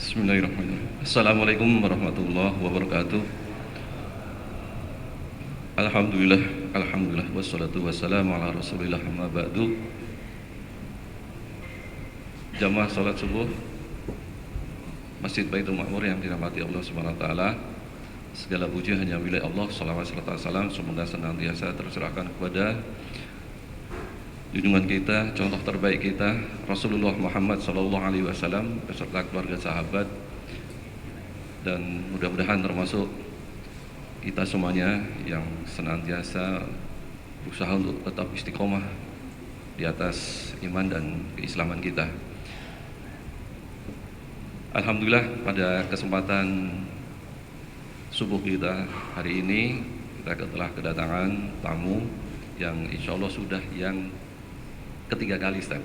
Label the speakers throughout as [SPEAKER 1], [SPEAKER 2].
[SPEAKER 1] Bismillahirrahmanirrahim. Assalamualaikum warahmatullahi wabarakatuh. Alhamdulillah, wassalatu wassalamu ala rasulillah amma ba'du. Jamaah salat subuh Masjid Baitul Ma'mur yang dirahmati Allah Subhanahu wa taala. Segala puji hanya milik Allah. Shalawat serta salam semoga senantiasa tercurahkan kepada junjungan kita, contoh terbaik kita, Rasulullah Muhammad SAW beserta keluarga sahabat, dan mudah-mudahan termasuk kita semuanya yang senantiasa berusaha untuk tetap istiqomah di atas iman dan keislaman kita. Alhamdulillah, pada kesempatan subuh kita hari ini kita telah kedatangan tamu yang insya Allah sudah yang ketiga kali, Ustaz.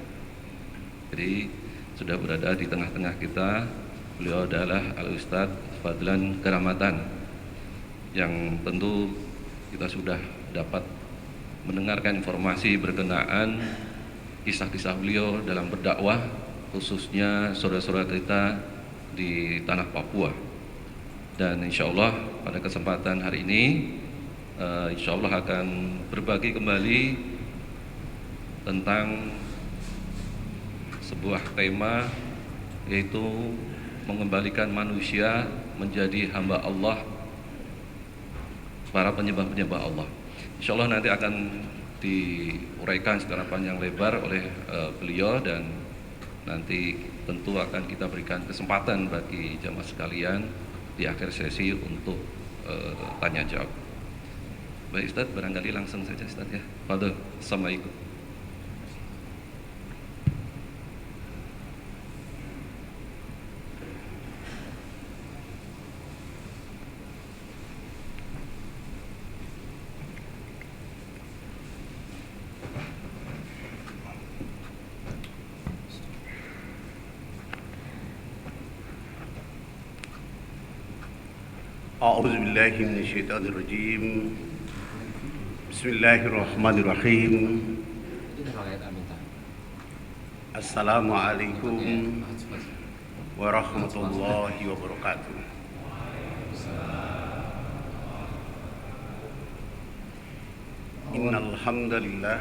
[SPEAKER 1] Jadi sudah berada di tengah-tengah kita. Beliau adalah Al-Ustaz Fadlan Karamatan, yang tentu kita sudah dapat mendengarkan informasi berkenaan kisah-kisah beliau dalam berdakwah, khususnya saudara-saudara kita di tanah Papua. Dan insya Allah pada kesempatan hari ini insya Allah akan berbagi kembali tentang sebuah tema, yaitu mengembalikan manusia menjadi hamba Allah, para penyembah-penyembah Allah. Insya Allah nanti akan diuraikan secara panjang lebar oleh beliau, dan nanti tentu akan kita berikan kesempatan bagi jamaah sekalian di akhir sesi untuk tanya jawab. Baik Ustaz, barangkali langsung saja Ustaz ya. Fadhil. Assalamualaikum.
[SPEAKER 2] أعوذ بالله من الشيطان الرجيم بسم الله الرحمن الرحيم السلام عليكم ورحمة الله وبركاته إن الحمد لله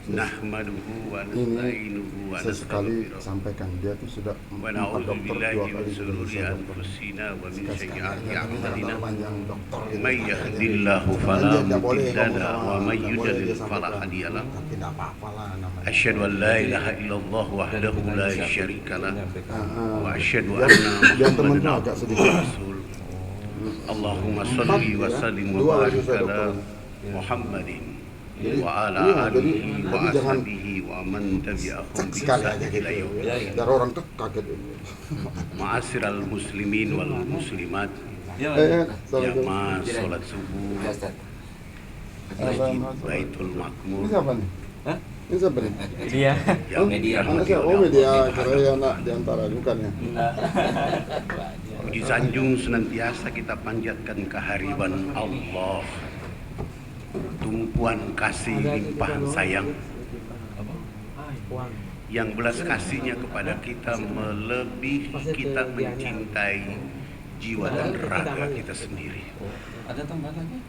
[SPEAKER 2] nahmaduhu wa nasta'inuhu wa
[SPEAKER 3] sesekali sampaikan, dia tuh sudah
[SPEAKER 2] wa
[SPEAKER 3] 4
[SPEAKER 2] na'udzu
[SPEAKER 3] dokter, 2
[SPEAKER 2] billahi
[SPEAKER 3] kali
[SPEAKER 2] min
[SPEAKER 3] juga
[SPEAKER 2] shururi
[SPEAKER 3] bisa dokter.
[SPEAKER 2] anfusina wa min sayyiati
[SPEAKER 3] Sekali-sekali
[SPEAKER 2] a'malina
[SPEAKER 3] panjang dokter gitu.
[SPEAKER 2] may yahdihillahu fala mudilla lahu wa may yudlil fala hadiya lahu
[SPEAKER 3] tidak apa-apa lah namanya.
[SPEAKER 2] asyhadu an la ilaha illallah wahdahu la syarika lah wa asyhadu
[SPEAKER 3] Biar
[SPEAKER 2] anna
[SPEAKER 3] temen tuh
[SPEAKER 2] muhammadan
[SPEAKER 3] agak
[SPEAKER 2] abduhu
[SPEAKER 3] sedikit.
[SPEAKER 2] wa rasuluh. Allahumma shalli wa sallim wa barik ala Muhammadin wa ala alihi wa ashabihi wa man tabi'ahum bi
[SPEAKER 3] Sekali aja
[SPEAKER 2] ihsan
[SPEAKER 3] gitu.
[SPEAKER 2] ila yaumil
[SPEAKER 3] Biar orang tuh kaget.
[SPEAKER 2] Ma'asyiral muslimin wal muslimat,
[SPEAKER 3] Assalamualaikum.
[SPEAKER 2] jamaah salat subuh Masjid Baitul Ma'mur.
[SPEAKER 3] Ini siapa nih?
[SPEAKER 4] Hah?
[SPEAKER 3] Ini siapa nih?
[SPEAKER 4] Media.
[SPEAKER 2] yang
[SPEAKER 4] Media.
[SPEAKER 3] Anak
[SPEAKER 2] dirahmati
[SPEAKER 3] siapa?
[SPEAKER 2] oleh
[SPEAKER 3] Oh media,
[SPEAKER 2] Allah
[SPEAKER 3] kira ya anak diantara, bukan ya?
[SPEAKER 2] Puji sanjung senantiasa kita panjatkan kehadiran Allah, tumpuan kasih limpahan sayang, yang belas kasihnya kepada kita melebihi kita mencintai jiwa dan raga kita sendiri.
[SPEAKER 4] Ada tambahan lagi?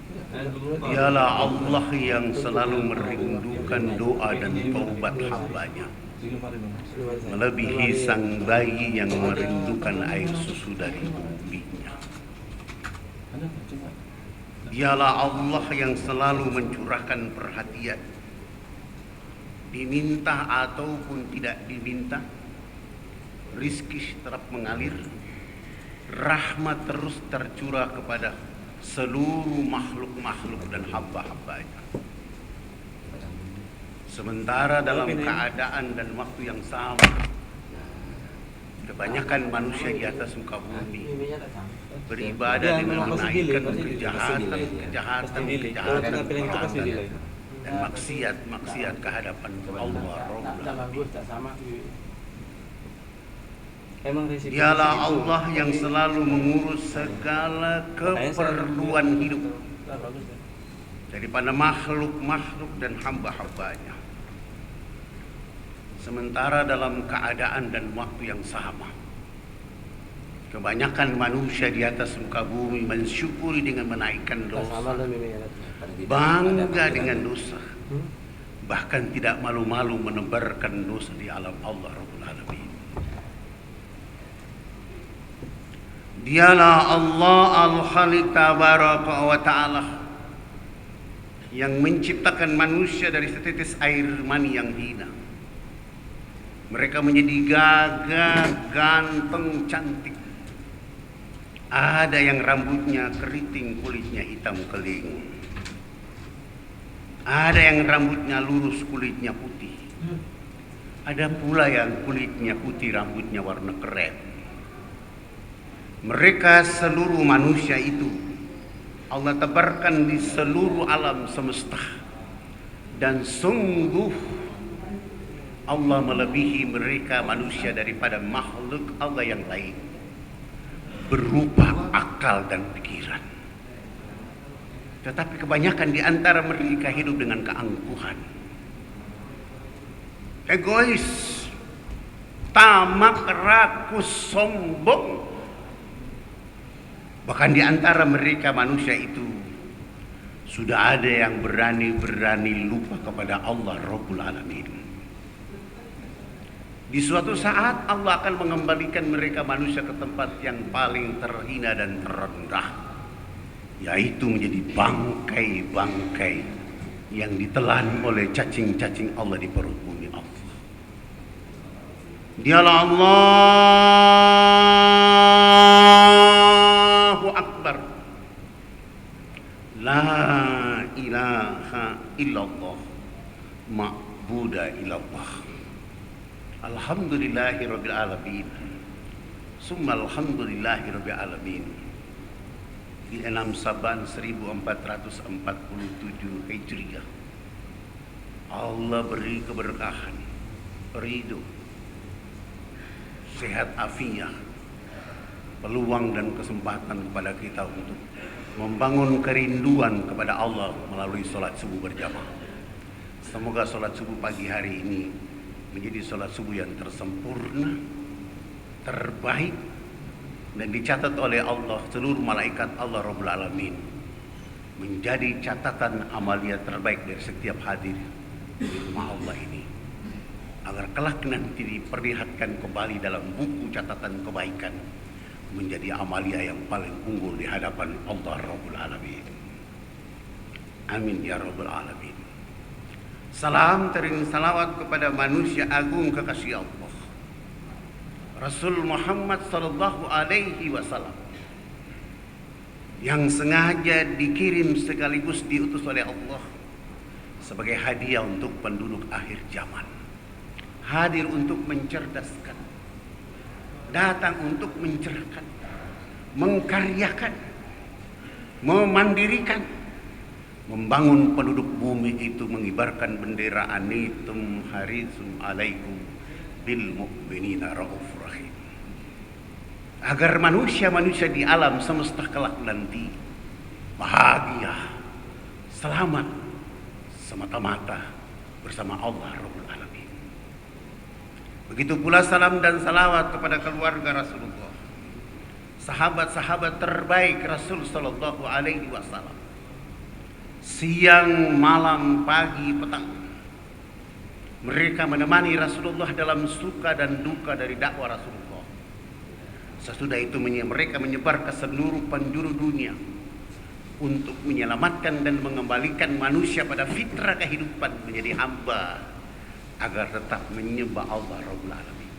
[SPEAKER 2] Dialah Allah yang selalu merindukan doa dan taubat hambanya, melebihi sang bayi yang merindukan air susu dari ibunya. Dialah Allah yang selalu mencurahkan perhatian, diminta ataupun tidak diminta, rizki terus mengalir, rahmat terus tercurah kepada seluruh makhluk-makhluk dan hamba-hambanya. Sementara dalam keadaan dan waktu yang sama, kebanyakan manusia di atas muka bumi beribadah dengan menaikkan kejahatan dan maksiat kehadapan Allah Rabbul Alamin. Dialah Allah yang selalu mengurus segala keperluan hidup daripada makhluk-makhluk dan hamba-hambanya. Sementara dalam keadaan dan waktu yang sama, Kebanyakan manusia di atas muka bumi mensyukuri dengan menaikkan dosa, bangga dengan dosa, bahkan tidak malu-malu menebarkan dosa di alam Allah Rabbul Alamin. Dialah Allah Al-Khaliq Tabaraka wa Ta'ala yang menciptakan manusia dari setetes air mani yang hina. Mereka menjadi gagah, ganteng, cantik. Ada yang rambutnya keriting, kulitnya hitam keling. Ada yang rambutnya lurus, kulitnya putih. Ada pula yang kulitnya putih, rambutnya warna krem. Mereka seluruh manusia itu Allah tebarkan di seluruh alam semesta. Dan sungguh Allah melebihi mereka manusia daripada makhluk Allah yang lain berupa akal dan pikiran. Tetapi kebanyakan di antara mereka hidup dengan keangkuhan, egois, tamak, rakus, sombong. Bahkan di antara mereka manusia itu sudah ada yang berani-berani lupa kepada Allah Rabbul Alamin. Di suatu saat Allah akan mengembalikan mereka manusia ke tempat yang paling terhina dan terendah, yaitu menjadi bangkai-bangkai yang ditelan oleh cacing-cacing Allah di perut bumi Allah. Dialah Allahu Akbar, la ilaha illallah, ma'buda illallah. Alhamdulillahi Rabbil Alamin, summa alhamdulillahi Rabbil Alamin. Di 6 Saban 1447 Hijriah, Allah beri keberkahan, ridho, sehat afiat, peluang dan kesempatan kepada kita untuk membangun kerinduan kepada Allah melalui sholat subuh berjamaah. Semoga sholat subuh pagi hari ini menjadi sholat subuh yang tersempurna, terbaik, dan dicatat oleh Allah, seluruh malaikat Allah Rabbul Alamin, menjadi catatan amalia terbaik dari setiap hadir di rumah Allah ini, agar kelak nanti diperlihatkan kembali dalam buku catatan kebaikan menjadi amalia yang paling unggul di hadapan Allah Rabbul Alamin. Amin ya Rabbul Alamin. Salam tering salawat kepada manusia agung kekasih Allah, Rasul Muhammad sallallahu alaihi wasallam, yang sengaja dikirim sekaligus diutus oleh Allah sebagai hadiah untuk penduduk akhir zaman. Hadir untuk mencerdaskan, datang untuk mencerahkan, mengkaryakan, memandirikan, membangun penduduk bumi itu mengibarkan bendera anitum harizum alaikum bil mu'minina raufur rahim, agar manusia-manusia di alam semesta kelak nanti bahagia, selamat semata-mata bersama Allah Rabbul Alamin. Begitu pula salam dan salawat kepada keluarga Rasulullah, sahabat-sahabat terbaik Rasul sallallahu alaihi wasallam. Siang, malam, pagi, petang, mereka menemani Rasulullah dalam suka dan duka dari dakwah Rasulullah. Sesudah itu mereka menyebar ke seluruh penjuru dunia untuk menyelamatkan dan mengembalikan manusia pada fitrah kehidupan menjadi hamba, agar tetap menyembah Allah Rabbul Alamin.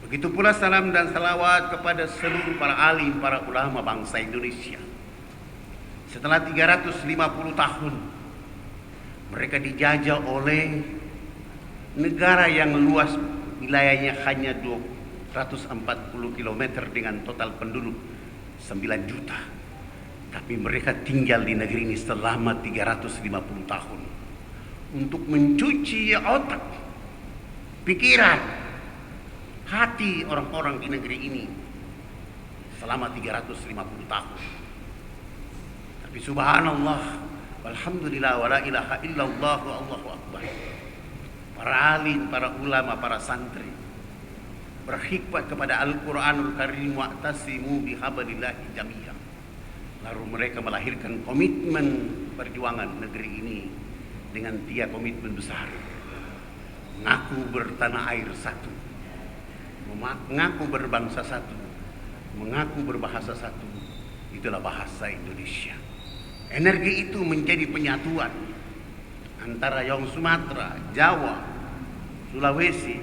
[SPEAKER 2] Begitu pula salam dan salawat kepada seluruh para alim, para ulama bangsa Indonesia. Setelah 350 tahun mereka dijajah oleh negara yang luas wilayahnya hanya 240 km dengan total penduduk 9 juta. Tapi mereka tinggal di negeri ini selama 350 tahun untuk mencuci otak, pikiran, hati orang-orang di negeri ini selama 350 tahun. Tapi subhanallah, walhamdulillah, wala ilaha illallah, wa Allahu akbar. Para alim, para ulama, para santri berkhidmat kepada Al-Quranul Karim, wa'tasimu bihablillahi jami'an. Lalu mereka melahirkan komitmen perjuangan negeri ini dengan 3 komitmen besar. Mengaku bertanah air satu, mengaku berbangsa satu, mengaku berbahasa satu. Itulah bahasa Indonesia. Energi itu menjadi penyatuan antara yang Sumatera, Jawa, Sulawesi,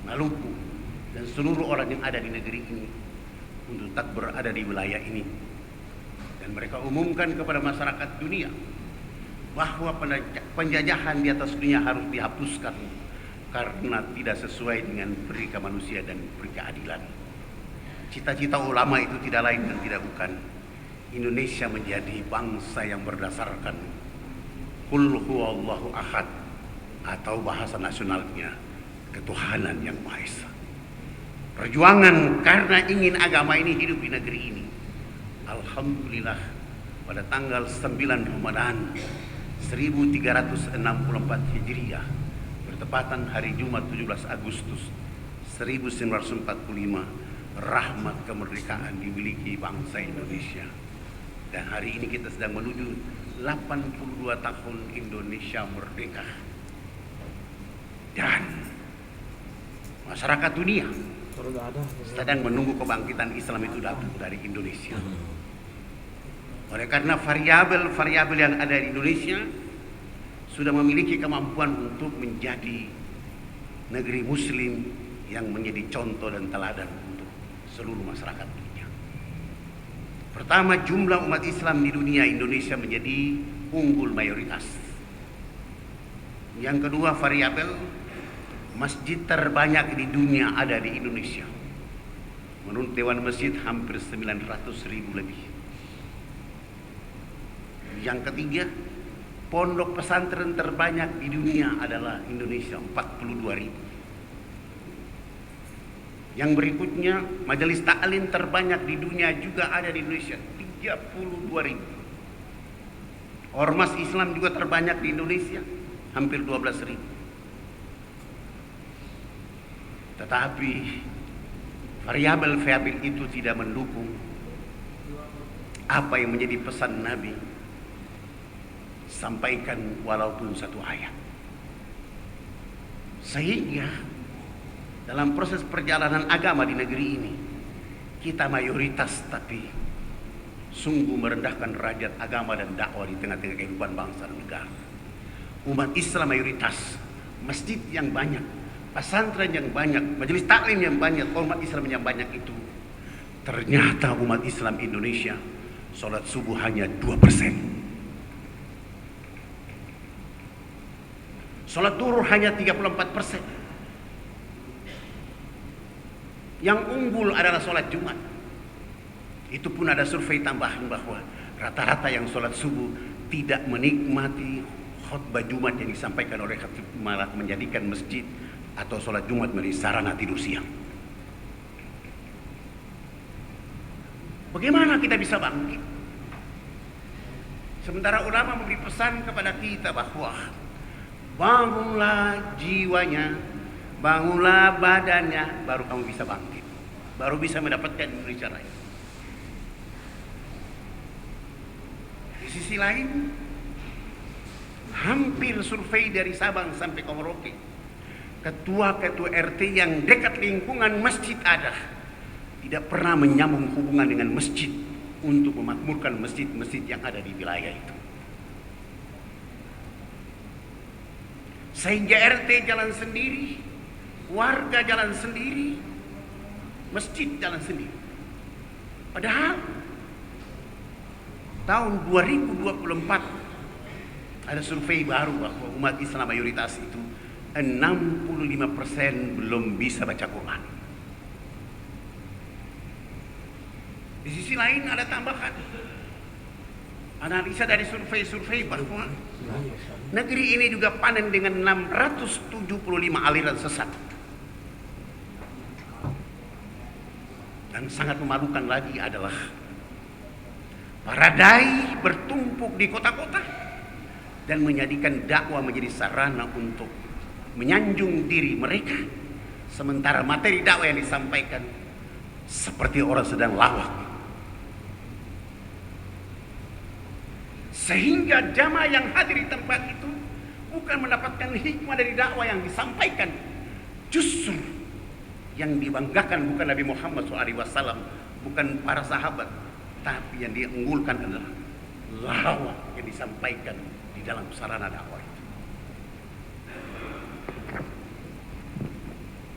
[SPEAKER 2] Maluku, dan seluruh orang yang ada di negeri ini untuk tak berada di wilayah ini. Dan mereka umumkan kepada masyarakat dunia bahwa penjajahan di atas dunia harus dihapuskan karena tidak sesuai dengan peri manusia dan peri keadilan. Cita-cita ulama itu tidak lain dan tidak bukan Indonesia menjadi bangsa yang berdasarkan Qul huwallahu ahad, atau bahasa nasionalnya ketuhanan yang Maha Esa. Perjuangan karena ingin agama ini hidup di negeri ini. Alhamdulillah pada tanggal 9 Ramadan 1364 Hijriah, bertepatan hari Jumat 17 Agustus 1945, rahmat kemerdekaan dimiliki bangsa Indonesia. Dan hari ini kita sedang menuju 82 tahun Indonesia merdeka. Dan masyarakat dunia sedang menunggu kebangkitan Islam itu datang dari Indonesia. Oleh karena variabel-variabel yang ada di Indonesia sudah memiliki kemampuan untuk menjadi negeri muslim yang menjadi contoh dan teladan untuk seluruh masyarakat dunia. Pertama, jumlah umat Islam di dunia, Indonesia menjadi unggul mayoritas. Yang kedua, variabel masjid terbanyak di dunia ada di Indonesia. Menurut Dewan Masjid hampir 900.000 lebih. Yang ketiga, pondok pesantren terbanyak di dunia adalah Indonesia, 42.000. Yang berikutnya, majelis taklim terbanyak di dunia juga ada di Indonesia, 32.000. Ormas Islam juga terbanyak di Indonesia, hampir 12.000. Tetapi variabel-variabel itu tidak mendukung apa yang menjadi pesan Nabi sampaikan walaupun satu ayat. Sehingga dalam proses perjalanan agama di negeri ini, kita mayoritas tapi sungguh merendahkan derajat agama dan dakwah di tengah-tengah kehidupan bangsa dan negara. Umat Islam mayoritas, masjid yang banyak, pesantren yang banyak, majelis taklim yang banyak, umat Islam yang banyak itu, ternyata umat Islam Indonesia sholat subuh hanya 2%. Sholat duhur hanya 34%. Yang unggul adalah sholat Jumat. Itu pun ada survei tambahan bahwa rata-rata yang sholat subuh tidak menikmati khutbah Jumat yang disampaikan oleh khatib, malah menjadikan masjid atau sholat Jumat menjadi sarana tidur siang. Bagaimana kita bisa bangkit? Sementara ulama memberi pesan kepada kita bahwa bangunlah jiwanya, bangunlah badannya, baru kamu bisa bangkit, baru bisa mendapatkan Indonesia Raya. Di sisi lain, hampir survei dari Sabang sampai ke Merauke, ketua-ketua RT yang dekat lingkungan masjid ada, tidak pernah menyambung hubungan dengan masjid untuk memakmurkan masjid-masjid yang ada di wilayah itu. Sehingga RT jalan sendiri, warga jalan sendiri, masjid jalan sendiri. Padahal tahun 2024 ada survei baru bahwa umat Islam mayoritas itu 65% belum bisa baca Quran. Di sisi lain ada tambahan analisa dari survei-survei bahwa negeri ini juga panen dengan 675 aliran sesat. Dan sangat memalukan lagi adalah para dai bertumpuk di kota-kota dan menjadikan dakwah menjadi sarana untuk menyanjung diri mereka Sementara materi dakwah yang disampaikan seperti orang sedang lawak. Sehingga jamaah yang hadir di tempat itu bukan mendapatkan hikmah dari dakwah yang disampaikan. Justru yang dibanggakan bukan Nabi Muhammad SAW, bukan para sahabat, tapi yang diunggulkan adalah lawak yang disampaikan di dalam sarana dakwah itu.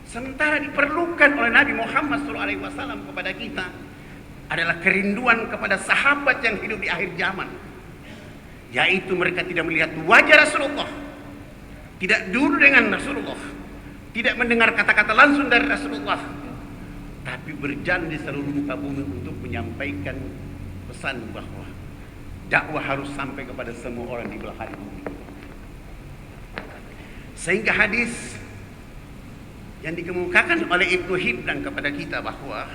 [SPEAKER 2] Sementara diperlukan oleh Nabi Muhammad SAW kepada kita adalah kerinduan kepada sahabat yang hidup di akhir zaman, yaitu mereka tidak melihat wajah Rasulullah, tidak duduk dengan Rasulullah, tidak mendengar kata-kata langsung dari Rasulullah, tapi berjalan di seluruh muka bumi untuk menyampaikan pesan bahwa dakwah harus sampai kepada semua orang di belahan bumi. Sehingga hadis yang dikemukakan oleh Ibnu Hibban kepada kita bahwa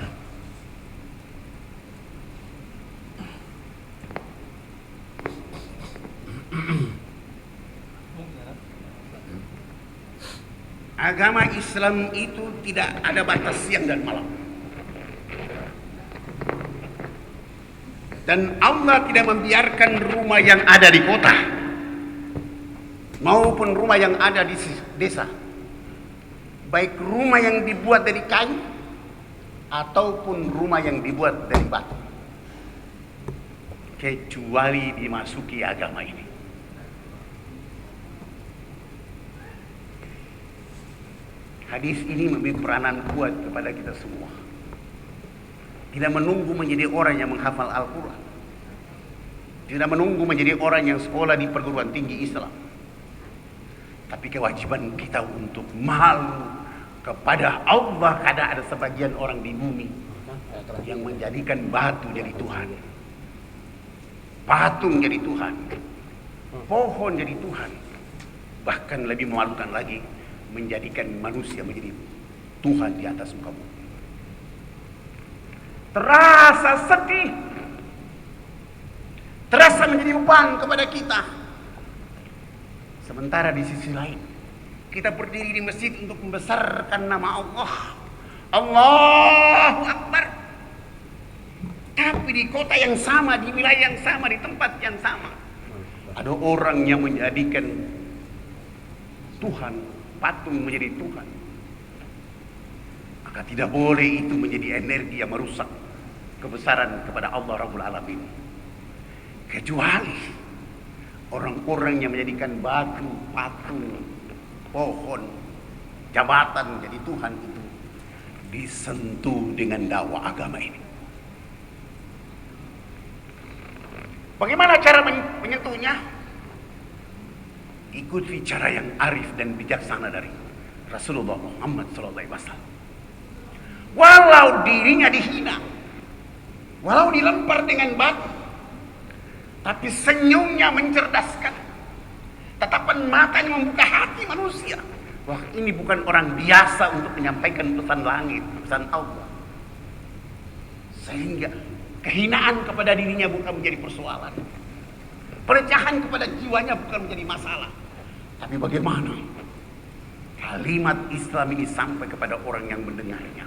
[SPEAKER 2] agama Islam itu tidak ada batas siang dan malam. Dan Allah tidak membiarkan rumah yang ada di kota maupun rumah yang ada di desa, baik rumah yang dibuat dari kayu ataupun rumah yang dibuat dari batu, kecuali dimasuki agama ini. Hadis ini memberi peranan kuat kepada kita semua. Tidak menunggu menjadi orang yang menghafal Al-Quran, tidak menunggu menjadi orang yang sekolah di perguruan tinggi Islam, tapi kewajiban kita untuk malu kepada Allah karena ada sebagian orang di bumi yang menjadikan batu jadi Tuhan, patung jadi Tuhan, pohon jadi Tuhan, bahkan lebih memalukan lagi menjadikan manusia menjadi Tuhan di atas muka bumi. Terasa sedih, terasa menjadi beban kepada kita. Sementara di sisi lain kita berdiri di masjid untuk membesarkan nama Allah, Allahu Akbar. Tapi di kota yang sama, di wilayah yang sama, di tempat yang sama, ada orang yang menjadikan Tuhan, patung menjadi Tuhan. Maka tidak boleh itu menjadi energi yang merusak kebesaran kepada Allah Rabbul Alamin. Kecuali orang-orang yang menjadikan batu, patung, pohon, jabatan jadi Tuhan itu disentuh dengan dakwah agama ini. Bagaimana cara menyentuhnya? Ikuti cara yang arif dan bijaksana dari Rasulullah Muhammad SAW. Walau dirinya dihina, walau dilempar dengan batu, tapi senyumnya mencerdaskan, tatapan matanya membuka hati manusia. Wah, ini bukan orang biasa untuk menyampaikan pesan langit, pesan Allah. Sehingga kehinaan kepada dirinya bukan menjadi persoalan, pelecehan kepada jiwanya bukan menjadi masalah. Tapi bagaimana kalimat Islam ini sampai kepada orang yang mendengarnya?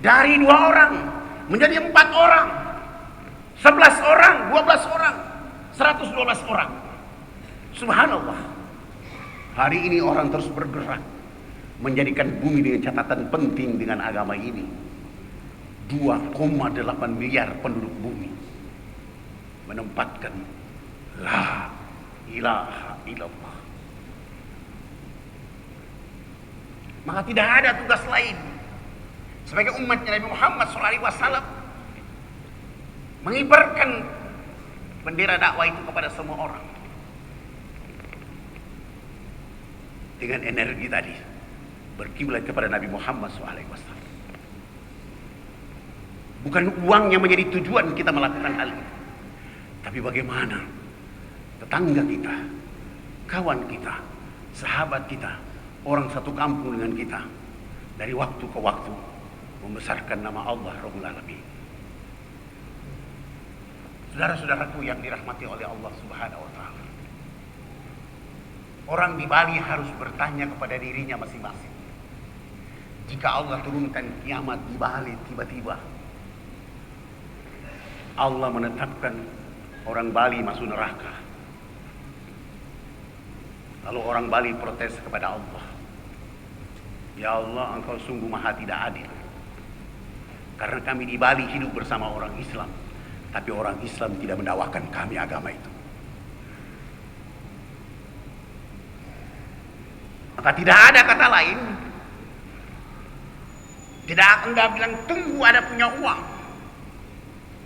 [SPEAKER 2] Dari 2 orang menjadi 4 orang, 11 orang, 12 orang, 112 orang. Subhanallah. Hari ini orang terus bergerak menjadikan bumi dengan catatan penting dengan agama ini. 2,8 miliar penduduk bumi menempatkan la ilaha illallah. Maka tidak ada tugas lain sebagai umatnya Nabi Muhammad SAW mengibarkan bendera dakwah itu kepada semua orang dengan energi tadi, berkiblat kepada Nabi Muhammad SAW. Bukan uang yang menjadi tujuan kita melakukan hal ini, tapi bagaimana tetangga kita, kawan kita, sahabat kita, orang satu kampung dengan kita, dari waktu ke waktu membesarkan nama Allah Rabbul Alamin. Saudara-saudaraku yang dirahmati oleh Allah Subhanahu wa Ta'ala, orang di Bali harus bertanya kepada dirinya masing-masing, Jika Allah turunkan kiamat di Bali tiba-tiba, Allah menetapkan orang Bali masuk neraka. Lalu orang Bali protes kepada Allah, "Ya Allah, Engkau sungguh maha tidak adil. Karena kami di Bali hidup bersama orang Islam, tapi orang Islam tidak mendakwakan kami agama itu." Maka tidak ada kata lain. Tidak Anda bilang tunggu ada punya uang,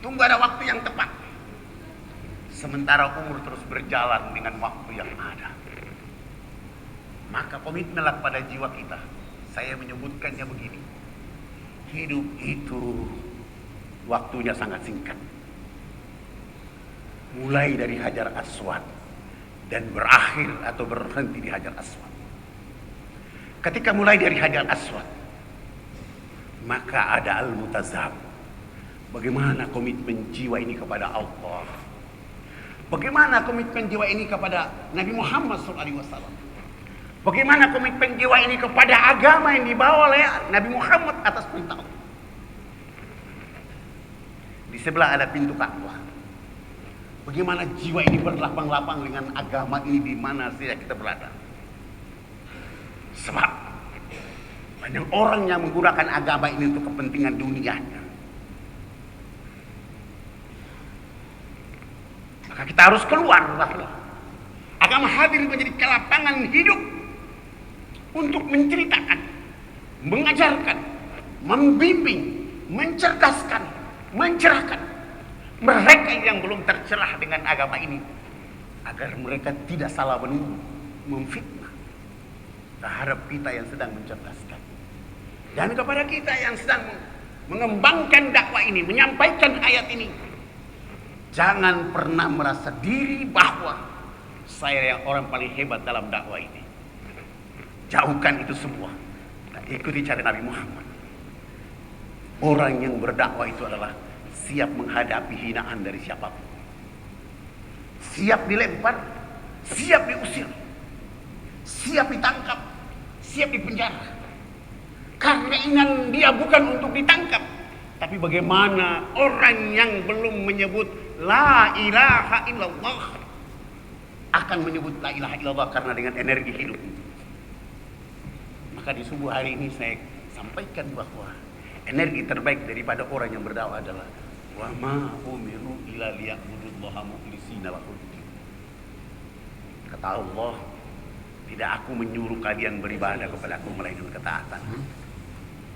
[SPEAKER 2] tunggu ada waktu yang tepat. Sementara umur terus berjalan dengan waktu yang ada. Maka komitmenlah pada jiwa kita. Saya menyebutkannya begini. Hidup itu waktunya sangat singkat. Mulai dari Hajar Aswad dan berakhir atau berhenti di Hajar Aswad. Ketika mulai dari Hajar Aswad, maka ada Al-Mutazab. Bagaimana komitmen jiwa ini kepada Allah? Bagaimana komitmen jiwa ini kepada Nabi Muhammad SAW? Bagaimana komitmen jiwa ini kepada agama yang dibawa oleh Nabi Muhammad atas perintah Allah? Di sebelah ada pintu Ka'bah. Bagaimana jiwa ini berlapang-lapang dengan agama ini di mana saja kita berada? Sebab banyak orang yang menggunakan agama ini untuk kepentingan dunianya. Maka kita harus keluar bahwa agama hadir menjadi kelapangan hidup untuk menceritakan, mengajarkan, membimbing, mencerdaskan, mencerahkan mereka yang belum tercerah dengan agama ini, agar mereka tidak salah menuduh, memfitnah terhadap kita yang sedang mencerdaskan, dan kepada kita yang sedang mengembangkan dakwah ini, menyampaikan ayat ini. Jangan pernah merasa diri bahwa saya yang orang paling hebat dalam dakwah ini. Jauhkan itu semua. Nah, ikuti cara Nabi Muhammad. Orang yang berdakwah itu adalah siap menghadapi hinaan dari siapapun, siap dilempar, siap diusir, siap ditangkap, siap dipenjara. Karena ingat dia bukan untuk ditangkap, tapi bagaimana orang yang belum menyebut la ilaha illallah akan menyebut la ilaha illallah karena dengan energi hidup. Maka di subuh hari ini saya sampaikan bahwa energi terbaik daripada orang yang berdakwah adalah wa ma umiru illa liya'budullaha mukhlishina lahuddin. Kata Allah, tidak aku menyuruh kalian beribadah kepada aku melainkan ketaatan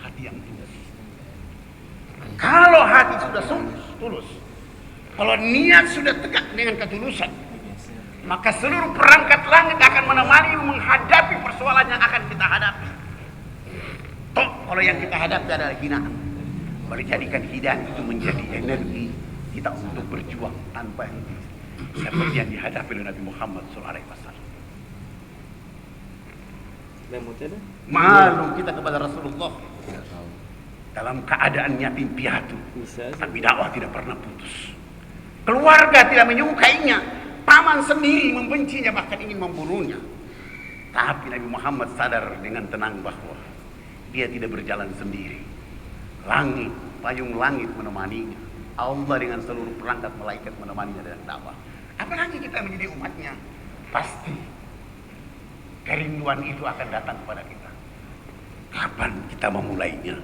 [SPEAKER 2] hati yang tulus. Kalau hati sudah tulus, kalau niat sudah tegak dengan ketulusan, maka seluruh perangkat langit akan menemani menghadapi persoalan yang akan kita hadapi. Toh, kalau yang kita hadapi adalah hinaan, mari jadikan hinaan itu menjadi energi kita untuk berjuang tanpa henti, seperti yang dihadapi oleh Nabi Muhammad SAW. Malu kita kepada Rasulullah dalam keadaan yatim piatu, tapi dakwah tidak pernah putus. Keluarga tidak menyukainya, paman sendiri membencinya, bahkan ingin membunuhnya. Tapi Nabi Muhammad sadar dengan tenang bahwa dia tidak berjalan sendiri. Langit, payung langit menemaninya. Allah dengan seluruh perangkat malaikat menemaninya dalam dakwah. Apalagi kita menjadi umatnya, pasti kerinduan itu akan datang kepada kita. Kapan kita memulainya?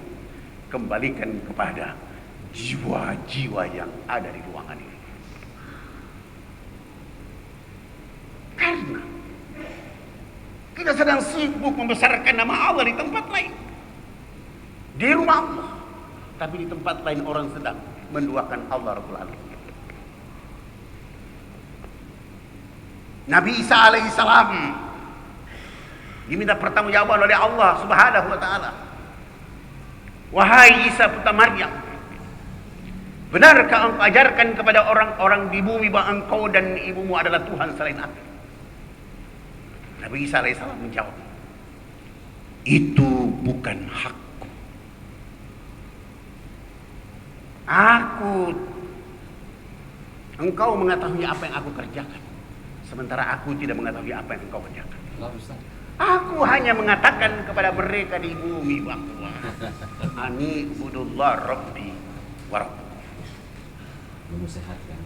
[SPEAKER 2] Kembalikan kepada jiwa-jiwa yang ada di ruangan ini. Karena kita sedang sibuk membesarkan nama Allah di tempat lain, di rumah Allah, tapi di tempat lain orang sedang menduakan Allah Rabbul Alamin. Nabi Isa alaihissalam diminta pertanggungjawaban oleh Allah Subhanahu wa taala. Wahai Isa putra Maryam, benarkah engkau ajarkan kepada orang-orang di bumi bahwa engkau dan ibumu adalah Tuhan selain aku? Nabi Isa alaihissalam menjawab, itu bukan hakku. Engkau mengetahui apa yang aku kerjakan, sementara aku tidak mengetahui apa yang engkau kerjakan. Aku hanya mengatakan kepada mereka di bumi bahwa ani budullah rabbi wa rabbukum.
[SPEAKER 4] Belum sehat kan?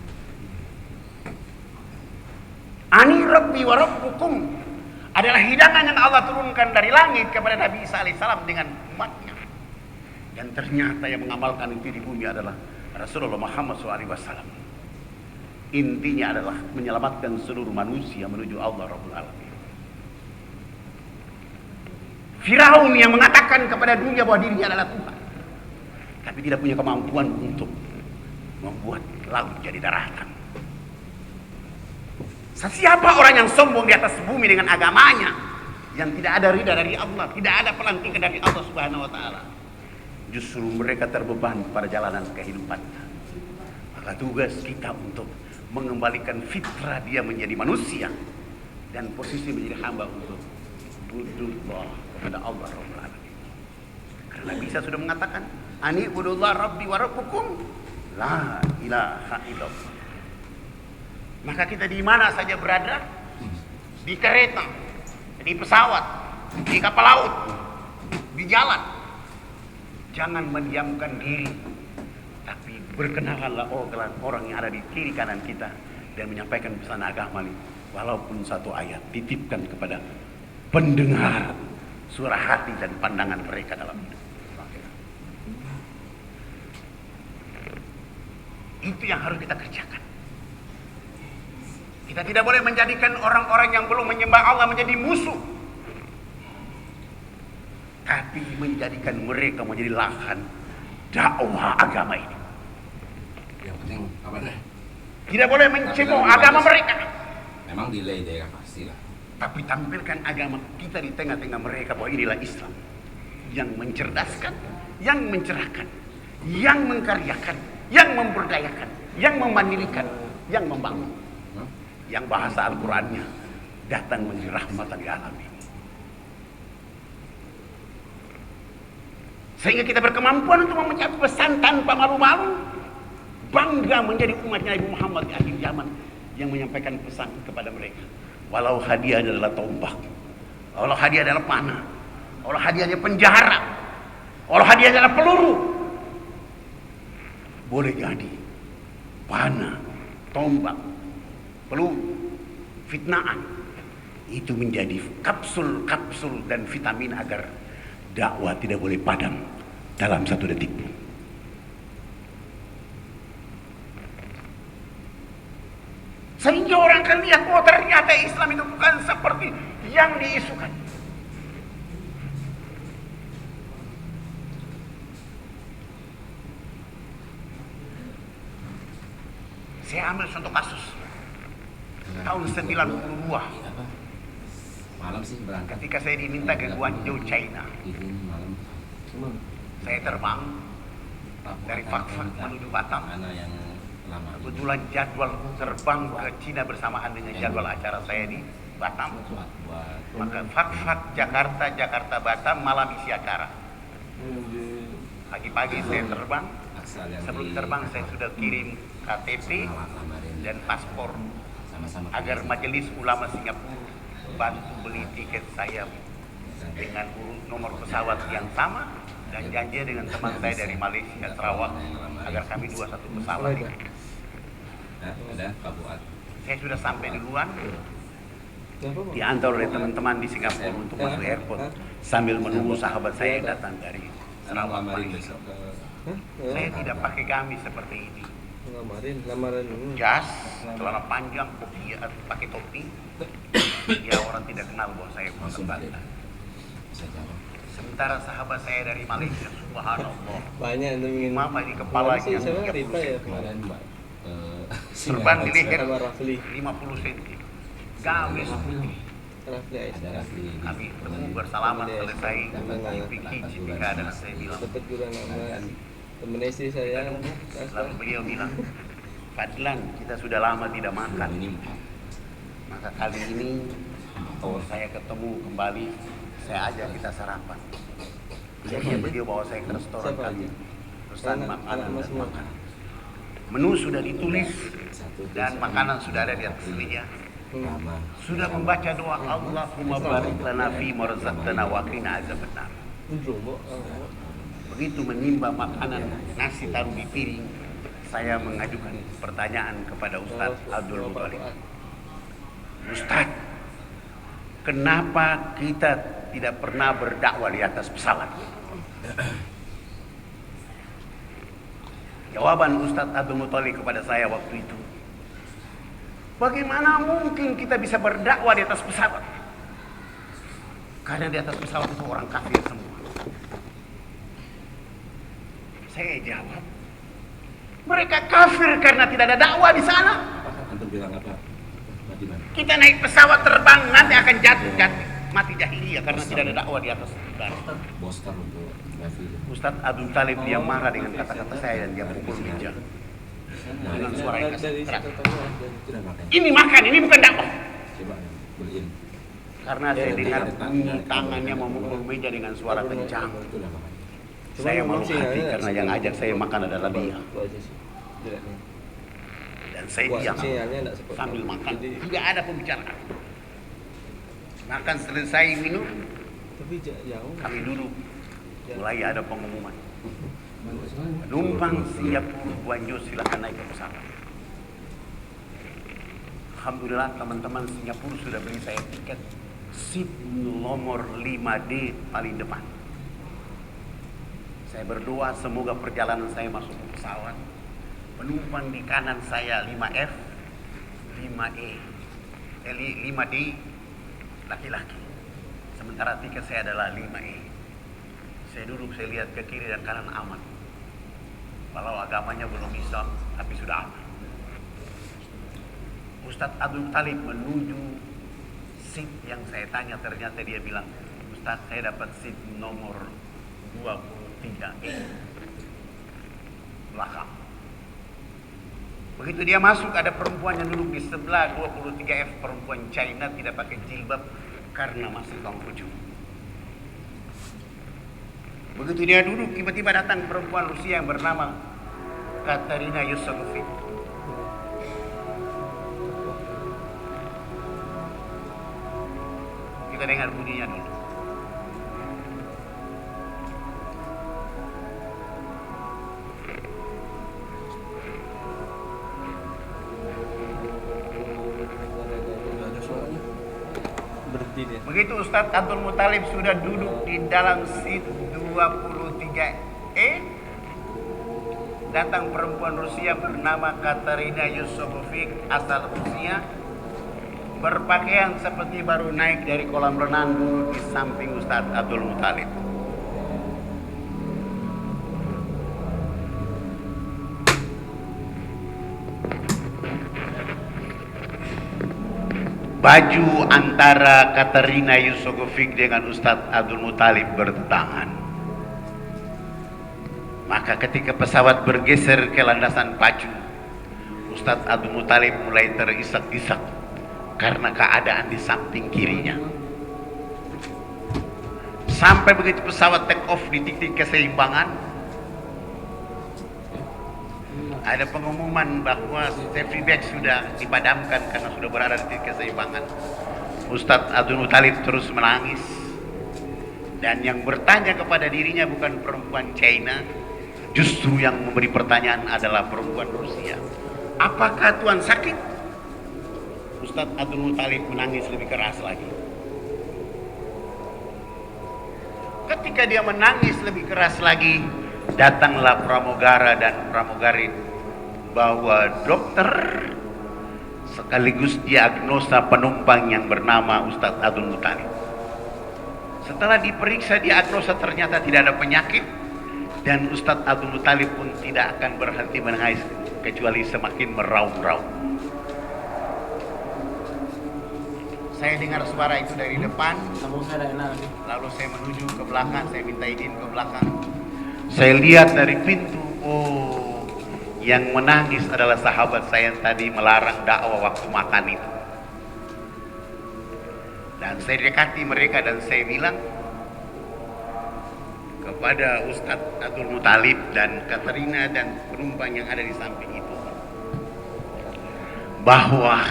[SPEAKER 2] Ani rabbi wa rabbukum adalah hidangan yang Allah turunkan dari langit kepada Nabi Isa alaihissalam dengan umatnya. Dan ternyata yang mengamalkan itu di bumi adalah Rasulullah Muhammad SAW. Intinya adalah menyelamatkan seluruh manusia menuju Allah Rabbul Alamin. Firaun yang mengatakan kepada dunia bahwa dirinya adalah Tuhan, tapi tidak punya kemampuan untuk membuat laut jadi daratan. Siapa orang yang sombong di atas bumi dengan agamanya, yang tidak ada ridha dari Allah, tidak ada pelantikan dari Allah Subhanahu wa taala, justru mereka terbeban pada jalanan kehidupan. Maka tugas kita untuk mengembalikan fitrah dia menjadi manusia dan posisi menjadi hamba untuk budullah kepada Allah Rabbul Alamin. Karena Nabi Isa sudah mengatakan, ani budullah rabbi wa rabbukum la ilaha illallah. Maka kita di mana saja berada, di kereta, di pesawat, di kapal laut, di jalan, jangan mendiamkan diri, tapi berkenalanlah orang yang ada di kiri kanan kita dan menyampaikan pesan agama ini, walaupun satu ayat titipkan kepada pendengar suara hati dan pandangan mereka dalam hidup. Itu yang harus kita kerjakan. Kita tidak boleh menjadikan orang-orang yang belum menyembah Allah menjadi musuh, tapi menjadikan mereka menjadi lahan dakwah agama ini.
[SPEAKER 4] Yang penting apa nih?
[SPEAKER 2] Tidak boleh mencemooh agama mereka.
[SPEAKER 4] Memang delay deh pasti lah.
[SPEAKER 2] Tapi tampilkan agama kita di tengah-tengah mereka bahwa inilah Islam yang mencerdaskan, yang mencerahkan, yang mengkaryakan, yang memberdayakan, yang memandirikan, yang membangun. Yang bahasa Al-Qurannya datang menjadi rahmatan lil alamin. Sehingga kita berkemampuan untuk memecah pesan tanpa malu-malu, bangga menjadi umatnya Nabi Muhammad di akhir zaman yang menyampaikan pesan kepada mereka. Walau hadiah adalah tombak, walau hadiah adalah panah, walau hadiah adalah penjara, walau hadiah adalah peluru, boleh jadi panah, tombak, peluru, fitnaan itu menjadi kapsul-kapsul dan vitamin agar dakwah tidak boleh padam dalam satu detik pun. Sehingga orang akan lihat, oh ternyata Islam itu bukan seperti yang diisukan. Saya ambil contoh kasus tahun 92
[SPEAKER 4] malam sih berangkat
[SPEAKER 2] ketika saya diminta ke Guangzhou, China.
[SPEAKER 4] malam
[SPEAKER 2] Saya terbang dari Fakfak menuju Batam.
[SPEAKER 4] mana yang lama
[SPEAKER 2] Kebetulan jadwal terbang ke Cina bersamaan dengan jadwal acara saya di Batam.
[SPEAKER 4] buat
[SPEAKER 2] Maka Fakfak Jakarta, Jakarta Batam, malam isi acara. Pagi-pagi saya terbang.
[SPEAKER 4] asal yang
[SPEAKER 2] Sebelum terbang saya sudah kirim KTP dan paspor
[SPEAKER 4] sama-sama
[SPEAKER 2] agar Majelis Ulama Singapura bantu beli tiket saya dengan nomor pesawat yang sama dan janji dengan teman saya dari Malaysia Sarawak agar kami satu pesawat.
[SPEAKER 4] ada Pak Buat
[SPEAKER 2] Saya sudah sampai duluan, diantar oleh teman-teman di Singapura untuk masuk airport sambil menunggu sahabat saya yang datang dari Sarawak.
[SPEAKER 4] lamarin besok
[SPEAKER 2] Saya tidak pakai gamis seperti ini.
[SPEAKER 3] Lamaran
[SPEAKER 2] Jas, celana panjang, kopi, pakai topi. Ya orang tidak kenal bahwa saya bukan Banda.
[SPEAKER 4] bisa jawab
[SPEAKER 2] Sementara sahabat saya dari Malaysia, subhanallah,
[SPEAKER 5] banyak yang ingin
[SPEAKER 2] mama di kepalanya
[SPEAKER 5] sih saya
[SPEAKER 2] 30
[SPEAKER 5] Rita ya
[SPEAKER 4] kemarin Mbak
[SPEAKER 2] serban di leher
[SPEAKER 5] sama Rafli
[SPEAKER 2] 50 cm, gamis.
[SPEAKER 5] Rafli Aisyah
[SPEAKER 4] ada Rafli
[SPEAKER 2] Kami temu bersalaman selesai pikir ketika ada saya bilang,
[SPEAKER 5] dapat juga nama temen istri saya
[SPEAKER 2] lalu beliau bilang, Fadlan, kita sudah lama tidak makan,
[SPEAKER 4] ini
[SPEAKER 2] maka kali ini kalau saya ketemu kembali, saya ajak kita sarapan. Jadi beliau bawa saya ke restoran
[SPEAKER 5] Siapa
[SPEAKER 2] kami,
[SPEAKER 5] aja?
[SPEAKER 2] pesan
[SPEAKER 5] Anak-
[SPEAKER 2] makanan
[SPEAKER 5] anak
[SPEAKER 2] dan
[SPEAKER 5] semua.
[SPEAKER 2] makanan. Menu sudah ditulis
[SPEAKER 4] satu
[SPEAKER 2] dan makanan sudah ada di atas meja.
[SPEAKER 4] Lama.
[SPEAKER 2] Sudah membaca doa Allahumma barik lana fi ma razaqtana wa qina azabannar. Begitu menimba makanan nasi taruh di piring, saya mengajukan pertanyaan kepada Ustaz Abdul Muthalib. Ustaz, kenapa kita tidak pernah berdakwah di atas pesawat? Jawaban Ustaz Abdul Muthalib kepada saya waktu itu, bagaimana mungkin kita bisa berdakwah di atas pesawat? Karena di atas pesawat itu orang kafir semua. Saya jawab, mereka kafir karena tidak ada dakwah di sana.
[SPEAKER 4] Antum bilang apa? Mati mana?
[SPEAKER 2] Kita naik pesawat terbang nanti akan jatuh mati jahiliyah karena tidak ada dakwah di atas udara.
[SPEAKER 4] Bostar untuk Gavi.
[SPEAKER 2] Ustaz Abdul Talib dia marah dengan kata-kata saya dan dia pukul meja dengan suara yang keras.
[SPEAKER 4] Tidak makanya.
[SPEAKER 2] Ini makan, ini bukan dakwah.
[SPEAKER 4] Coba beliin.
[SPEAKER 2] Karena saya dengar bunyi tangannya memukul meja dengan suara kencang.
[SPEAKER 4] Itulah makanya.
[SPEAKER 2] Saya malu hati karena yang ajak saya makan adalah dia. Dan saya diam sambil makan. Tidak ada pembicaraan. Makan selesai minum, kami duduk. Mulai ada pengumuman. Penumpang Singapura Guangzhou silakan naik ke pesawat. Alhamdulillah teman-teman Singapura sudah beli saya tiket seat nomor 5D paling depan. Saya berdoa semoga perjalanan saya masuk ke pesawat. Penumpang di kanan saya 5F, 5E, 5D laki-laki. Sementara tiket saya adalah 5E. Saya duduk, saya lihat ke kiri dan kanan aman. Walau agamanya belum Islam, tapi sudah aman. Ustadz Abdul Talib menuju seat yang saya tanya, ternyata dia bilang, Ustadz saya dapat seat nomor 23E belakang. Begitu dia masuk, ada perempuan yang duduk di sebelah 23F, perempuan China tidak pakai jilbab karena masih Konghucu. Begitu dia duduk, tiba-tiba datang perempuan Rusia yang bernama Katarina Yusufovic. Kita dengar bunyinya dulu. Begitu Ustadz Abdul Muthalib sudah duduk di dalam seat 23E, datang perempuan Rusia bernama Katarina Yusufovic asal Rusia, berpakaian seperti baru naik dari kolam renang, duduk di samping Ustadz Abdul Muthalib. Baju antara Katarina Yusufovic dengan Ustadz Abdul Muthalib bertentangan. Maka ketika pesawat bergeser ke landasan pacu, Ustadz Abdul Muthalib mulai terisak-isak karena keadaan di samping kirinya. Sampai begitu pesawat take off di titik keseimbangan, ada pengumuman bahwa safety bag sudah dipadamkan karena sudah berada di titik keseimbangan. Ustadz Abdul Muthalib terus menangis, dan yang bertanya kepada dirinya bukan perempuan China, justru yang memberi pertanyaan adalah perempuan Rusia. Apakah Tuhan sakit? Ustadz Abdul Muthalib menangis lebih keras lagi. Ketika dia menangis lebih keras lagi, datanglah pramugara dan pramugari bawa dokter sekaligus diagnosa penumpang yang bernama Ustadz Abdul Muthalib. Setelah diperiksa diagnosa ternyata tidak ada penyakit, dan Ustadz Abdul Muthalib pun tidak akan berhenti menangis kecuali semakin meraung-raung. Saya dengar suara itu dari depan, lalu saya menuju ke belakang, saya minta izin ke belakang. Saya lihat dari pintu, oh, yang menangis adalah sahabat saya yang tadi melarang dakwah waktu makan itu. Dan saya dekati mereka dan saya bilang kepada Ustadz Abdul Muthalib dan Katarina dan penumpang yang ada di samping itu, bahwa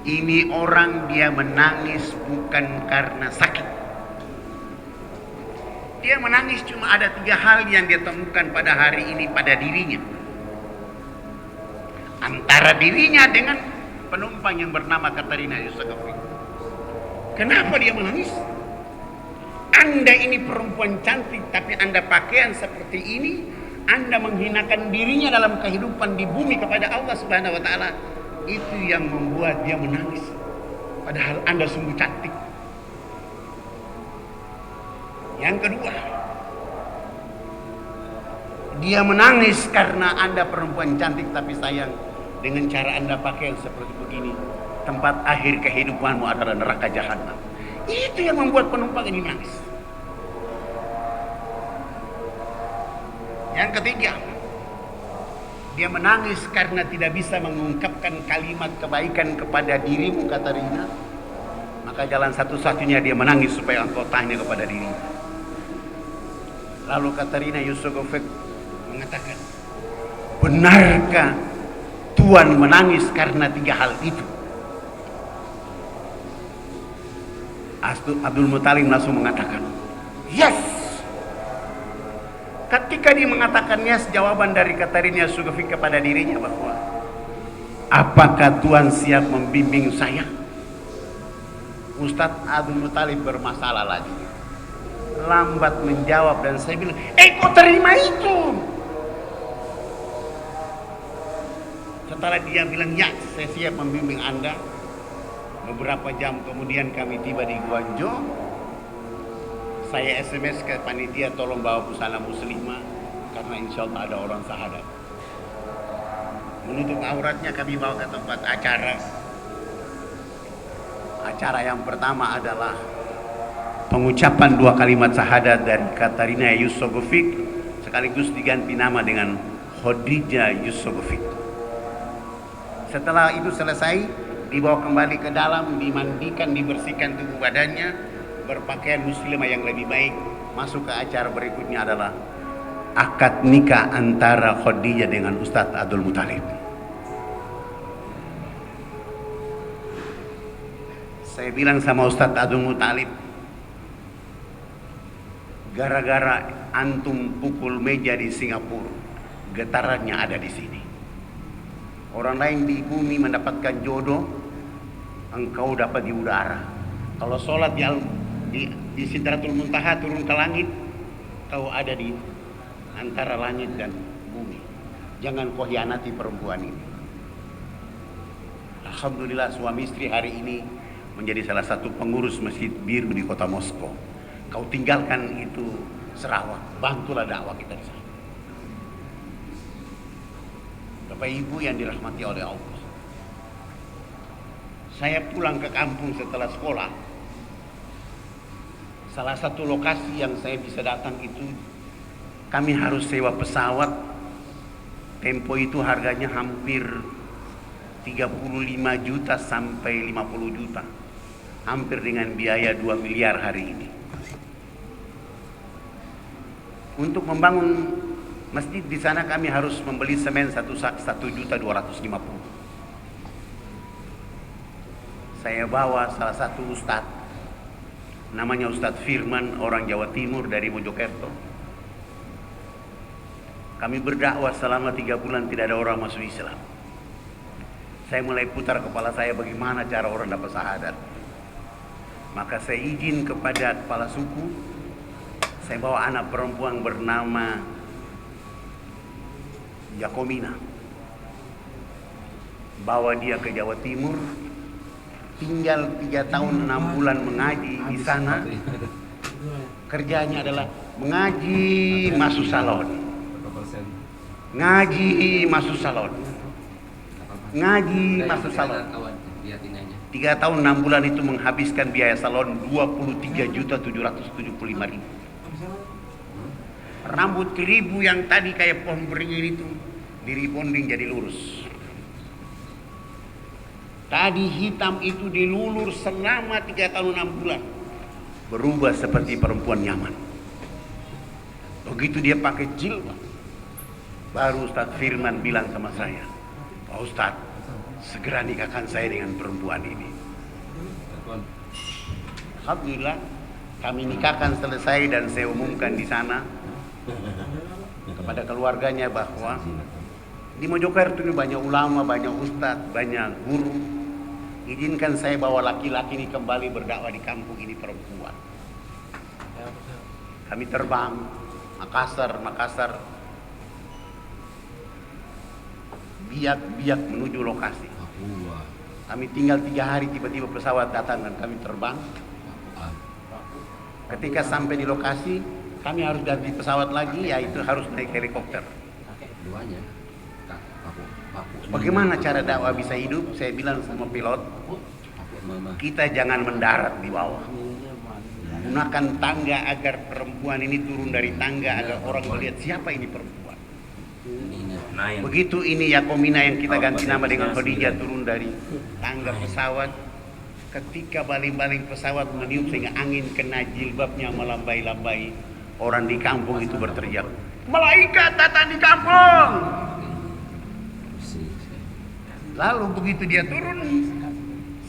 [SPEAKER 2] Ini orang dia menangis bukan karena sakit. Dia menangis cuma ada 3 hal yang dia temukan pada hari ini pada dirinya. Antara dirinya dengan penumpang yang bernama Katarina Yusufovich. Kenapa dia menangis? Anda ini perempuan cantik, tapi Anda pakaian seperti ini, Anda menghinakan dirinya dalam kehidupan di bumi kepada Allah Subhanahu wa taala. Itu yang membuat dia menangis. Padahal Anda sungguh cantik. Yang kedua, dia menangis karena Anda perempuan cantik, tapi sayang dengan cara Anda pakaian seperti begini, tempat akhir kehidupanmu adalah neraka jahanam. Itu yang membuat penumpang ini menangis. Yang ketiga, dia menangis karena tidak bisa mengungkapkan kalimat kebaikan kepada dirimu, Katarina. Maka jalan satu-satunya dia menangis supaya engkau tanya kepada dirinya. Lalu Katarina Yusufovich mengatakan, benarkah Tuhan menangis karena 3 hal itu? Abdul Muthalib langsung mengatakan, yes. Ketika dia mengatakannya, jawaban dari Katarina Yusufovich kepada dirinya bahwa, apakah Tuhan siap membimbing saya? Ustadz Abdul Muthalib bermasalah lagi, lambat menjawab, dan saya bilang, kau terima itu. Setelah dia bilang, ya saya siap membimbing Anda, beberapa jam kemudian kami tiba di Guangzhou. Saya SMS ke panitia, tolong bawa busana muslimah karena insya Allah ada orang syahadat. Menutup auratnya kami bawa ke tempat acara. Acara yang pertama adalah pengucapan 2 kalimat syahadat dari Katarina Yusufovich, sekaligus diganti nama dengan Khadijah Yusufovich. Setelah itu selesai, dibawa kembali ke dalam, dimandikan, dibersihkan tubuh badannya, berpakaian muslimah yang lebih baik. Masuk ke acara berikutnya adalah akad nikah antara Khadijah dengan Ustadz Abdul Muthalib. Saya bilang sama Ustadz Abdul Muthalib, gara-gara antum pukul meja di Singapura, getarannya ada di sini. Orang lain di bumi mendapatkan jodoh, engkau dapat di udara. Kalau sholat di Sidratul Muntaha turun ke langit, kau ada di antara langit dan bumi. Jangan kau hianati perempuan ini. Alhamdulillah suami istri hari ini menjadi salah satu pengurus Masjid Biru di kota Moskow. Kau tinggalkan itu Sarawak, bantulah dakwah kita di sana. Bapak Ibu yang dirahmati oleh Allah, saya pulang ke kampung setelah sekolah. Salah satu lokasi yang saya bisa datang itu, kami harus sewa pesawat. Tempo itu harganya hampir 35 juta sampai 50 juta. Hampir dengan biaya 2 miliar hari ini. Untuk membangun masjid di sana kami harus membeli semen satu sak 1.250.000. Saya bawa salah satu ustadz, namanya Ustadz Firman, orang Jawa Timur dari Mojokerto. Kami berdakwah selama 3 bulan, tidak ada orang masuk Islam. Saya mulai putar kepala saya bagaimana cara orang dapat syahadat. Maka saya izin kepada kepala suku, saya bawa anak perempuan bernama Yakomina, bawa dia ke Jawa Timur, tinggal 3 tahun 6 bulan mengaji di sana. Kerjanya adalah mengaji, masuk salon, ngaji, masuk salon, ngaji, masuk salon. 3 tahun 6 bulan itu menghabiskan biaya salon 23.775.000. Rambut keribu yang tadi kayak pohon beringin itu diribonding jadi lurus. Tadi hitam itu dilulur selama 3 tahun 6 bulan, berubah seperti perempuan nyaman. Begitu dia pakai jilbab, baru Ustadz Firman bilang sama saya, Pak Ustadz, segera nikahkan saya dengan perempuan ini. Alhamdulillah kami nikahkan selesai dan saya umumkan di sana kepada keluarganya bahwa di Mojokerto ini banyak ulama, banyak ustadz, banyak guru. Izinkan saya bawa laki-laki ini kembali berdakwah di kampung ini perempuan. Kami terbang Makassar, Biak menuju lokasi. Kami tinggal 3 hari, tiba-tiba pesawat datang dan kami terbang. Ketika sampai di lokasi, kami harus ganti pesawat lagi, yaitu harus naik helikopter. Bagaimana cara dakwah bisa hidup? Saya bilang sama pilot, kita jangan mendarat di bawah. Gunakan tangga agar perempuan ini turun dari tangga agar orang melihat siapa ini perempuan. Begitu ini Yakomina yang kita ganti nama dengan Khadijah turun dari tangga pesawat. Ketika baling-baling pesawat meniup sehingga angin kena jilbabnya melambai-lambai, orang di kampung itu berteriak, malaikat datang di kampung. Lalu begitu dia turun,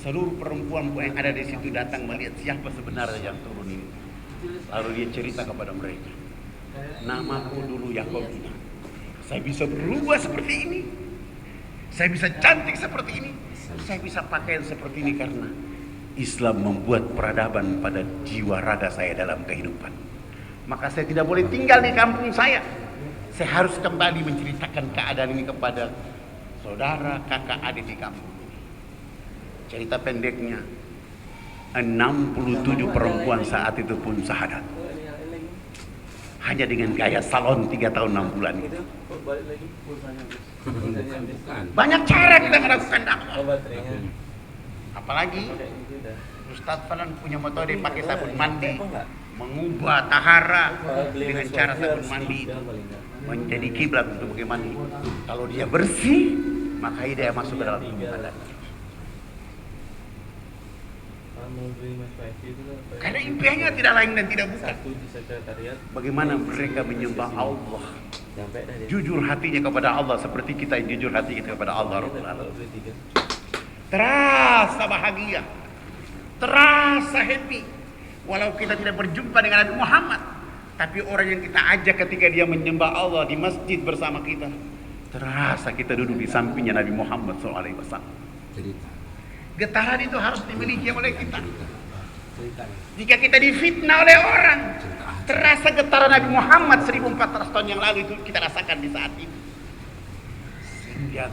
[SPEAKER 2] seluruh perempuan yang ada di situ datang melihat siapa sebenarnya yang turun ini. Lalu dia cerita kepada mereka, namaku dulu Yakomina. Saya bisa berubah seperti ini. Saya bisa cantik seperti ini. Saya bisa pakaian seperti ini karena Islam membuat peradaban pada jiwa raga saya dalam kehidupan. Maka saya tidak boleh tinggal di kampung saya. Saya harus kembali menceritakan keadaan ini kepada saudara, kakak, adik di kampung. Cerita pendeknya, 67 perempuan saat itu pun syahadat. Hanya dengan gaya salon 3 tahun 6 bulan itu. Banyak cara kita melakukan dakwah. Apalagi Ustadz Falan punya metode pakai sabun mandi, mengubah tahara dengan cara sabun mandi itu menjadi kiblat untuk pakai mandi. Kalau dia bersih, maka hidayah masuk ke dalam tubuh badan. Karena impiannya tidak lain dan tidak bukan bagaimana mereka menyembah Allah, jujur hatinya kepada Allah seperti kita yang jujur hati kita kepada Allah Rabbul Alamin. Terasa bahagia, terasa happy walau kita tidak berjumpa dengan Nabi Muhammad, tapi orang yang kita ajak ketika dia menyembah Allah di masjid bersama kita, terasa kita duduk di sampingnya Nabi Muhammad SAW. Getaran itu harus dimiliki oleh kita. Jika kita difitnah oleh orang, terasa getaran Nabi Muhammad 1400 tahun yang lalu itu kita rasakan di saat ini. Sehingga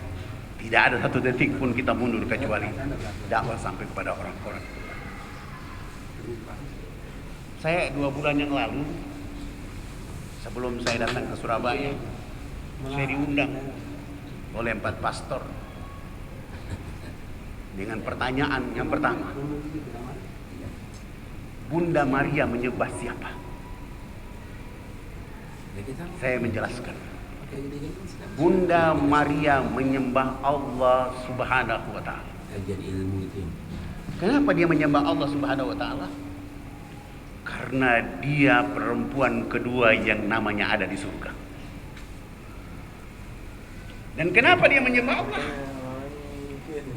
[SPEAKER 2] tidak ada satu detik pun kita mundur kecuali dakwah sampai kepada orang-orang. Saya 2 bulan yang lalu, sebelum saya datang ke Surabaya, saya diundang oleh 4 pastor dengan pertanyaan yang pertama, Bunda Maria menyembah siapa? Saya menjelaskan, Bunda Maria menyembah Allah Subhanahu wa Ta'ala. Kenapa dia menyembah Allah Subhanahu wa Ta'ala? Karena dia perempuan kedua yang namanya ada di surga. Dan kenapa dia menyembah Allah?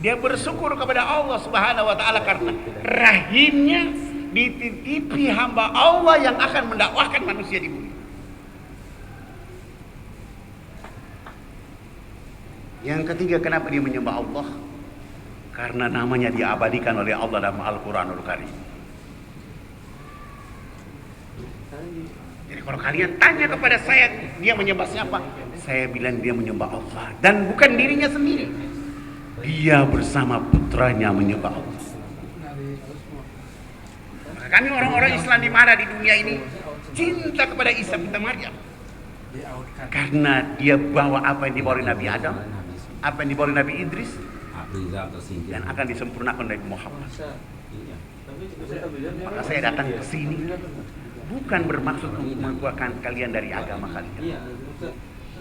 [SPEAKER 2] Dia bersyukur kepada Allah Subhanahu wa Ta'ala karena rahimnya dititipi hamba Allah yang akan mendakwahkan manusia di bumi. Yang ketiga, kenapa dia menyembah Allah? Karena namanya diabadikan oleh Allah dalam Al-Quranul Karim. Jadi kalau kalian tanya kepada saya, dia menyembah siapa? Saya bilang dia menyembah Allah. Dan bukan dirinya sendiri. Dia bersama putranya menyembah Allah. Maka kami orang-orang Islam di mana di dunia ini cinta kepada Isa bin Maryam. Karena dia bawa apa yang dibawa oleh Nabi Adam, apa yang dibawa oleh Nabi Idris, dan akan disempurnakan Nabi Muhammad. Maka saya datang ke sini bukan bermaksud untuk mengeluarkan kalian dari agama kalian,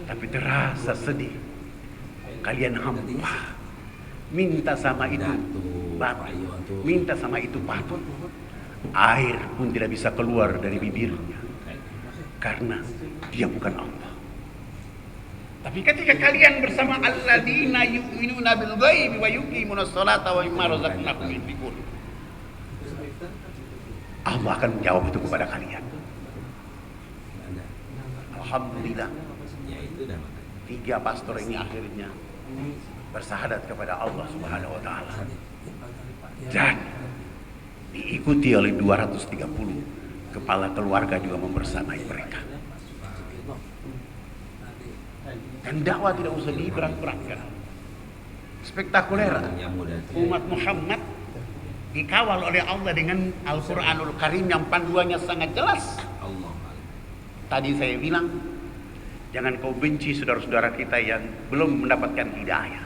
[SPEAKER 2] tapi terasa sedih. Kalian hamba, minta sama itu batu, minta sama itu patut, air pun tidak bisa keluar dari bibirnya karena dia bukan Allah. Tapi ketika kalian bersama alladzina yu'minuna bil ghaibi wa yuqimunas sholata wa mimma razaqnahum yunfiqun, Allah akan menjawab itu kepada kalian. Alhamdulillah,
[SPEAKER 4] Ya itu dah makanya.
[SPEAKER 2] 3 pastor ini akhirnya bersahadat kepada Allah Subhanahu wa taala. Dan diikuti oleh 230 kepala keluarga juga membersamai mereka. Dan dakwah tidak usah diberat-beratkan. Spektakuler.
[SPEAKER 4] Yang muda.
[SPEAKER 2] Umat Muhammad dikawal oleh Allah dengan Al-Quranul Karim yang panduannya sangat jelas.
[SPEAKER 4] Allah.
[SPEAKER 2] Tadi saya bilang, jangan kau benci saudara-saudara kita yang belum mendapatkan hidayah,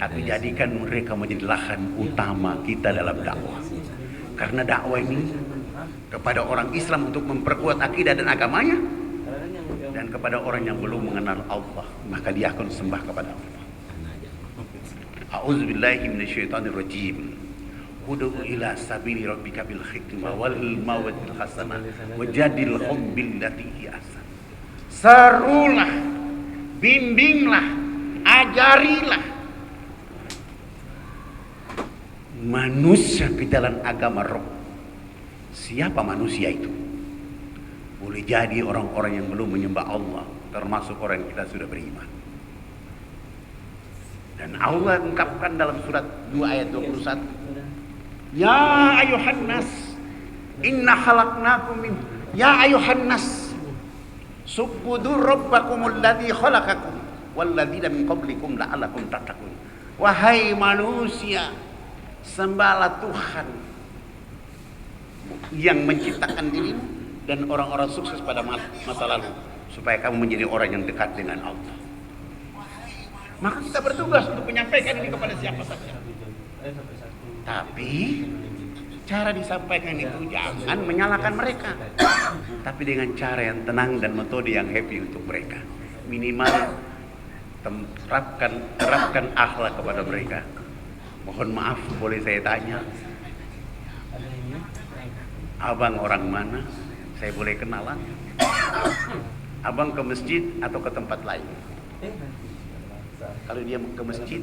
[SPEAKER 2] tapi jadikan mereka menjadi lahan utama kita dalam dakwah. Karena dakwah ini kepada orang Islam untuk memperkuat akidah dan agamanya, dan kepada orang yang belum mengenal Allah, maka dia akan sembah kepada Allah. A'udzubillahi minasyaitonirrajim. Ud'u ila sabili rabbika bil hikmah wal mau'izatil hasanah wajadilhum billati hiya ahsan. Serulah, bimbinglah, ajarilah manusia ke jalan agama Rabb. Siapa manusia itu? Boleh jadi orang-orang yang belum menyembah Allah, termasuk orang yang kita sudah beriman. Dan Allah ungkapkan dalam surat 2 ayat 21, ya ayuhan nas inna khalaqnakum min ya ayuhan nas subudu rabbakumul ladzi khalaqakum walladzina min qablikum la'allakum tattaqun. Wahai manusia, sembahlah Tuhan yang menciptakan dirimu dan orang-orang sukses pada masa lalu, supaya kamu menjadi orang yang dekat dengan Allah. Maka kita bertugas untuk menyampaikan ini kepada siapa saja. Tapi cara disampaikan itu jangan menyalahkan mereka, tapi dengan cara yang tenang dan metode yang happy untuk mereka. Minimal terapkan akhlak kepada mereka. Mohon maaf, boleh saya tanya, abang orang mana? Saya boleh kenalan? Abang ke masjid atau ke tempat lain? Kalau dia ke masjid,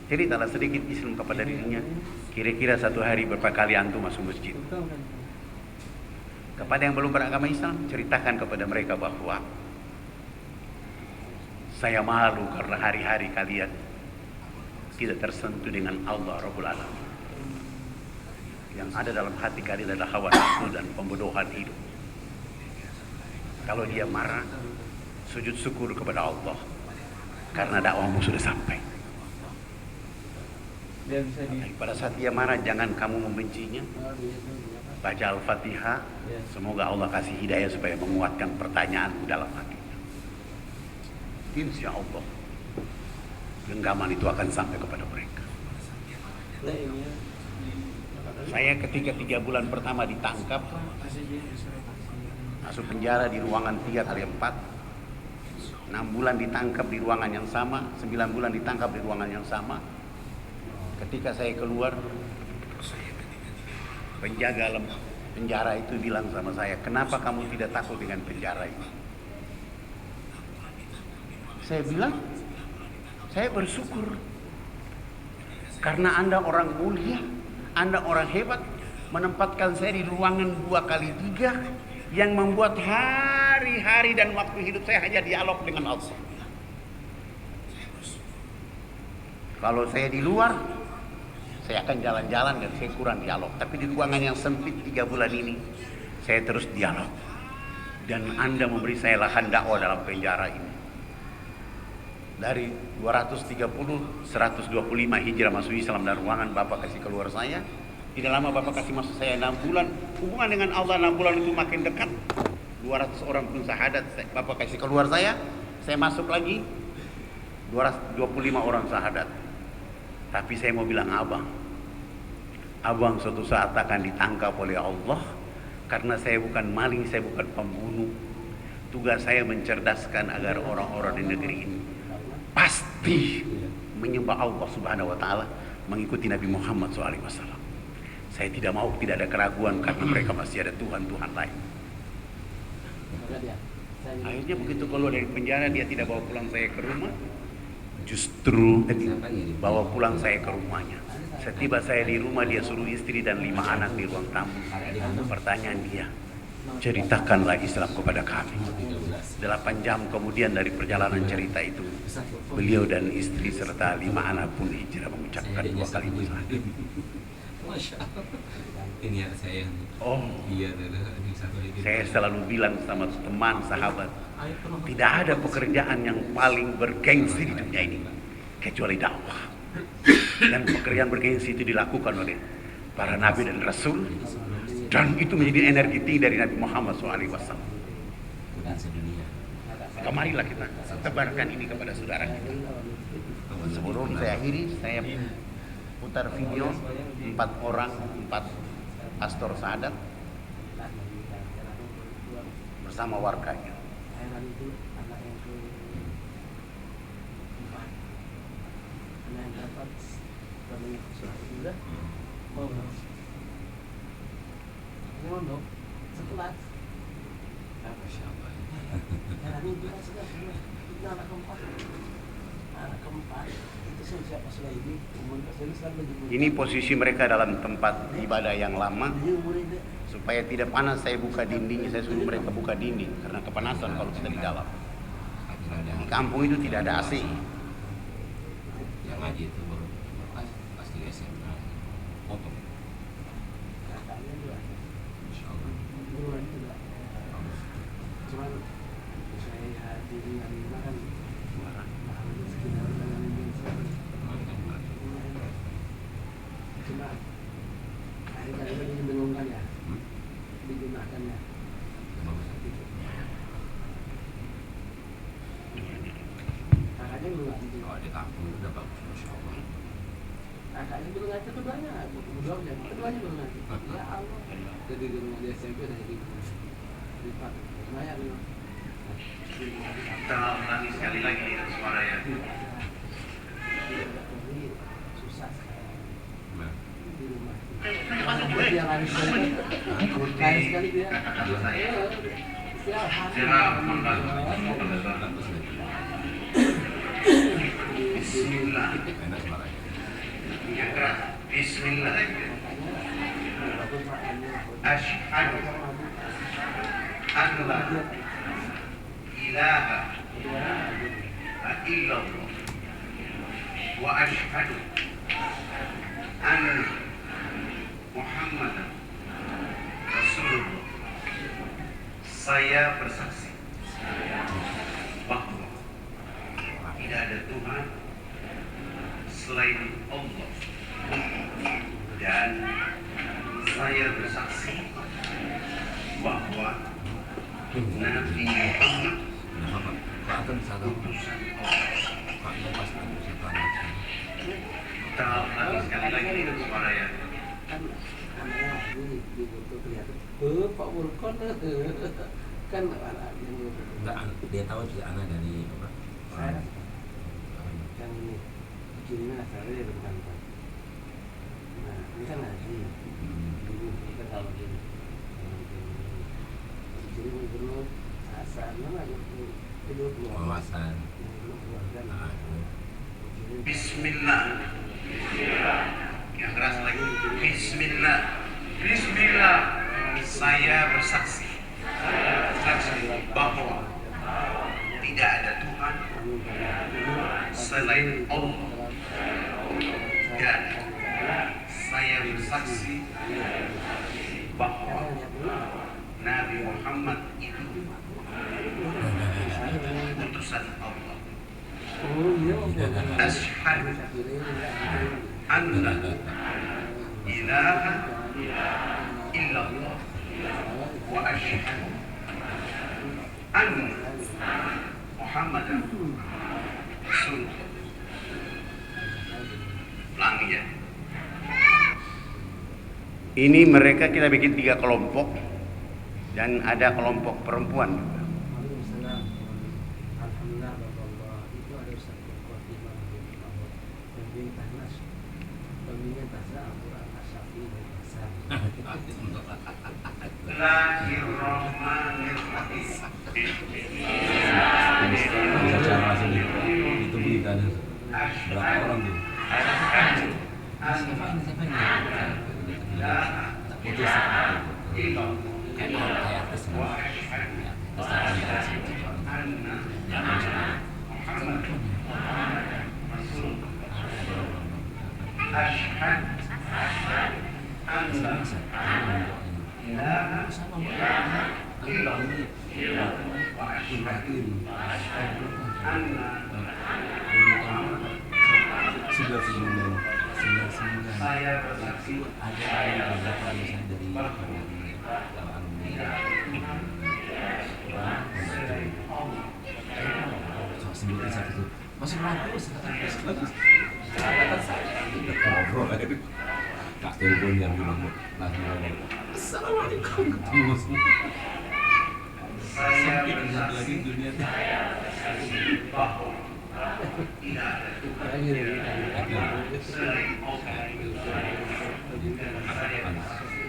[SPEAKER 2] ceritalah sedikit Islam kepada dirinya. Kira-kira satu hari berapa kali antum masuk masjid? Kepada yang belum beragama Islam, ceritakan kepada mereka bahwa saya malu karena hari-hari kalian tidak tersentuh dengan Allah Rabbul Alamin. Yang ada dalam hati kalian adalah hawa nafsu dan pembodohan hidup. Kalau dia marah, sujud syukur kepada Allah karena dakwahmu sudah sampai. Pada saat dia marah, jangan kamu membencinya. Baca Al-Fatihah, semoga Allah kasih hidayah supaya menguatkan pertanyaanmu dalam hatinya. Insya Allah genggaman itu akan sampai kepada mereka. Saya ketika 3 bulan pertama ditangkap, masuk penjara di ruangan 3x4, 6 bulan ditangkap di ruangan yang sama, 9 bulan ditangkap di ruangan yang sama. Ketika saya keluar, penjaga penjara itu bilang sama saya, kenapa kamu tidak takut dengan penjara ini? Saya bilang, saya bersyukur karena Anda orang mulia, Anda orang hebat, menempatkan saya di ruangan 2x3 yang membuat hari-hari dan waktu hidup saya hanya dialog dengan Allah. Kalau saya di luar, saya akan jalan-jalan dan saya kurang dialog. Tapi di ruangan yang sempit 3 bulan ini, saya terus dialog. Dan Anda memberi saya lahan dakwah dalam penjara ini. Dari 230, 125 hijrah masuk Islam dan ruangan Bapak kasih keluar saya. Tidak lama Bapak kasih masuk saya 6 bulan. Hubungan dengan Allah 6 bulan itu makin dekat. 200 orang pun syahadat, Bapak kasih keluar saya masuk lagi 225 orang syahadat. Tapi saya mau bilang abang suatu saat akan ditangkap oleh Allah, karena saya bukan maling, saya bukan pembunuh. Tugas saya mencerdaskan agar orang-orang di negeri ini pasti menyembah Allah Subhanahu wa taala, mengikuti Nabi Muhammad SAW. Saya tidak mau tidak ada keraguan karena mereka masih ada Tuhan-Tuhan lain. Akhirnya begitu keluar dari penjara dia tidak bawa pulang saya ke rumah, justru bawa pulang saya ke rumahnya. Setiba saya di rumah dia suruh istri dan 5 anak di ruang tamu. Pertanyaan dia, ceritakanlah Islam kepada kami. 8 jam kemudian dari perjalanan cerita itu, beliau dan istri serta 5 anak pun hijrah mengucapkan 2 kalimat syahadat.
[SPEAKER 4] Masya Allah. Ini anak saya yang iya
[SPEAKER 2] Saya selalu bilang sama teman sahabat, tidak ada pekerjaan yang paling bergengsi di dunia ini kecuali dakwah. Dan pekerjaan bergengsi itu dilakukan oleh para nabi dan rasul, dan itu menjadi energi tinggi dari Nabi Muhammad SAW. Marilah kita tebarkan ini kepada saudara kita. Sebelum saya akhiri, saya putar video 4 pastor syahadat bersama warganya.
[SPEAKER 6] Sekelas.
[SPEAKER 2] Ini posisi mereka dalam tempat ibadah yang lama. Supaya tidak panas saya buka dindingnya, saya suruh mereka buka dinding karena kepanasan kalau kita di dalam. Di kampung itu tidak ada AC.
[SPEAKER 4] Yang ngaji itu baru pas di SMA. Potong. Insya Allah.
[SPEAKER 6] Cuman saya di rumah kan cuma hari-hari ini dibingungkan ya, digunakan ya. Kakaknya belum ngaji.
[SPEAKER 4] Kalau di kampung udah bagus, Masya Allah.
[SPEAKER 6] Kakaknya belum ngaji, keduanya belum ngaji. Ya Allah. Jadi di rumah di SMP saya di Pak. Lumayan memang.
[SPEAKER 2] Kita ulangi sekali lagi dengan suara ya.
[SPEAKER 6] Susah sekarang
[SPEAKER 4] Nah,
[SPEAKER 6] di rumah. Dia lari sekali dia. Setiap
[SPEAKER 2] Bismillah.
[SPEAKER 4] enak suaranya.
[SPEAKER 2] Yang keras. Bismillah. Asyhadu an la ilaha illallah wa asyhadu anna Muhammadan Rasulullah. Saya bersaksi bahwa tidak ada Tuhan selain Allah, dan saya bersaksi bahwa Nabi Muhammad utusan Allah. Kita ulangi sekali lagi dengan suara ya.
[SPEAKER 6] kan anaknya di foto kelihatan. Pak Burkon kan anak yang
[SPEAKER 4] Enggak, dia tahu juga anak dari apa?
[SPEAKER 6] saya kan ini bikinnya saya dari kantor. Nah ini kan ngaji. Dulu kita tahu gini. Jadi menurut asalnya lagi itu
[SPEAKER 4] Wawasan. Nah,
[SPEAKER 2] Bismillah. Yang keras lagi. Bismillah. Bismillah. Saya bersaksi bahwa tidak ada Tuhan selain Allah, dan saya bersaksi bahwa Nabi Muhammad itu utusan Allah. Asyhadu an la ilaha illallah wa asyhadu anna Muhammadan Rasulullah. Ulangi ya. Ini mereka kita bikin 3 kelompok dan ada kelompok perempuan juga.
[SPEAKER 6] Alhamdulillah Allah itu ada satu khotimah yang Tahnas pemilihan bahasa Al-Quran Asyafi dan Asyafi.
[SPEAKER 2] Bismillahirrahmanirrahim.
[SPEAKER 4] Secara langsung itu berita ada berapa orang tuh? Siapa ini? Tak putus kayak artis kan? Saya bersaksi ada beberapa misalnya dari sebutin satu masih bagus kata saya ngobrol kak telepon yang bilang assalamualaikum ketemu saya lihat lagi dunia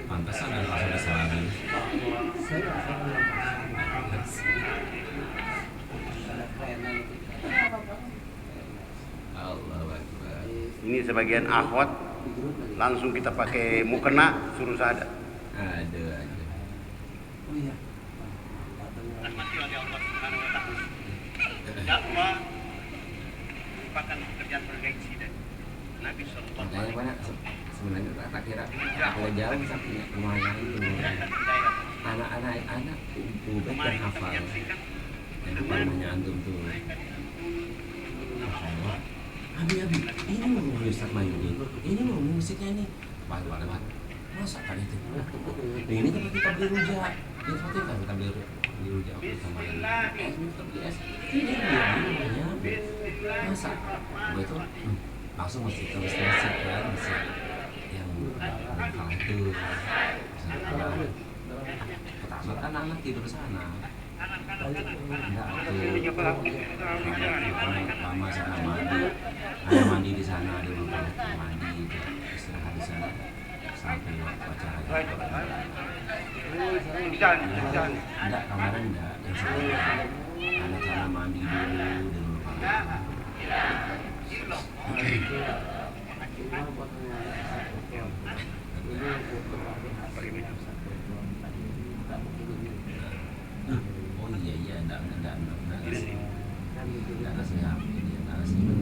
[SPEAKER 4] pantesan ada langsung disalahin Allah Akbar.
[SPEAKER 2] Ini sebagian akhwat langsung kita pakai mukena suruh sadar.
[SPEAKER 4] Ada. Oh iya.
[SPEAKER 2] Dakwah merupakan pekerjaan bergengsi dan Nabi Sallallahu
[SPEAKER 4] Makanya banyak sebenarnya tak kira kalau jauh sampai rumahnya itu anak-anak ubek yang hafal yang namanya antum tuh. Abi, ini mau Ustaz Mayuni, ini mau musiknya ini, banget, masa kan itu? Ini tempat kita beli rujak, ini tempat kita beli rujak sama yang ini dia masa, itu langsung masih tulis kan, masih yang salah itu, pertama kan anak tidur sana. Lama sana mandi di sana ada beberapa mandi istirahat di sana sampai waktu acara enggak kemarin enggak yang sana ada cara mandi dulu oh iya enggak siap ini enggak siap.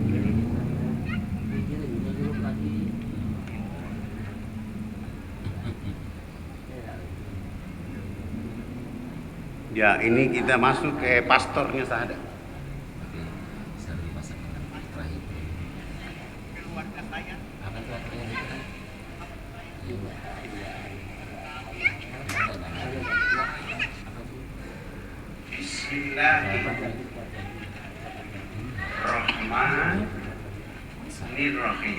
[SPEAKER 2] Ya, ini kita masuk ke pastornya sahaja.
[SPEAKER 4] Oke, bisa dipasak terakhir. Apa tuh yang itu kan?
[SPEAKER 2] Bismillahirrahmanirrahim.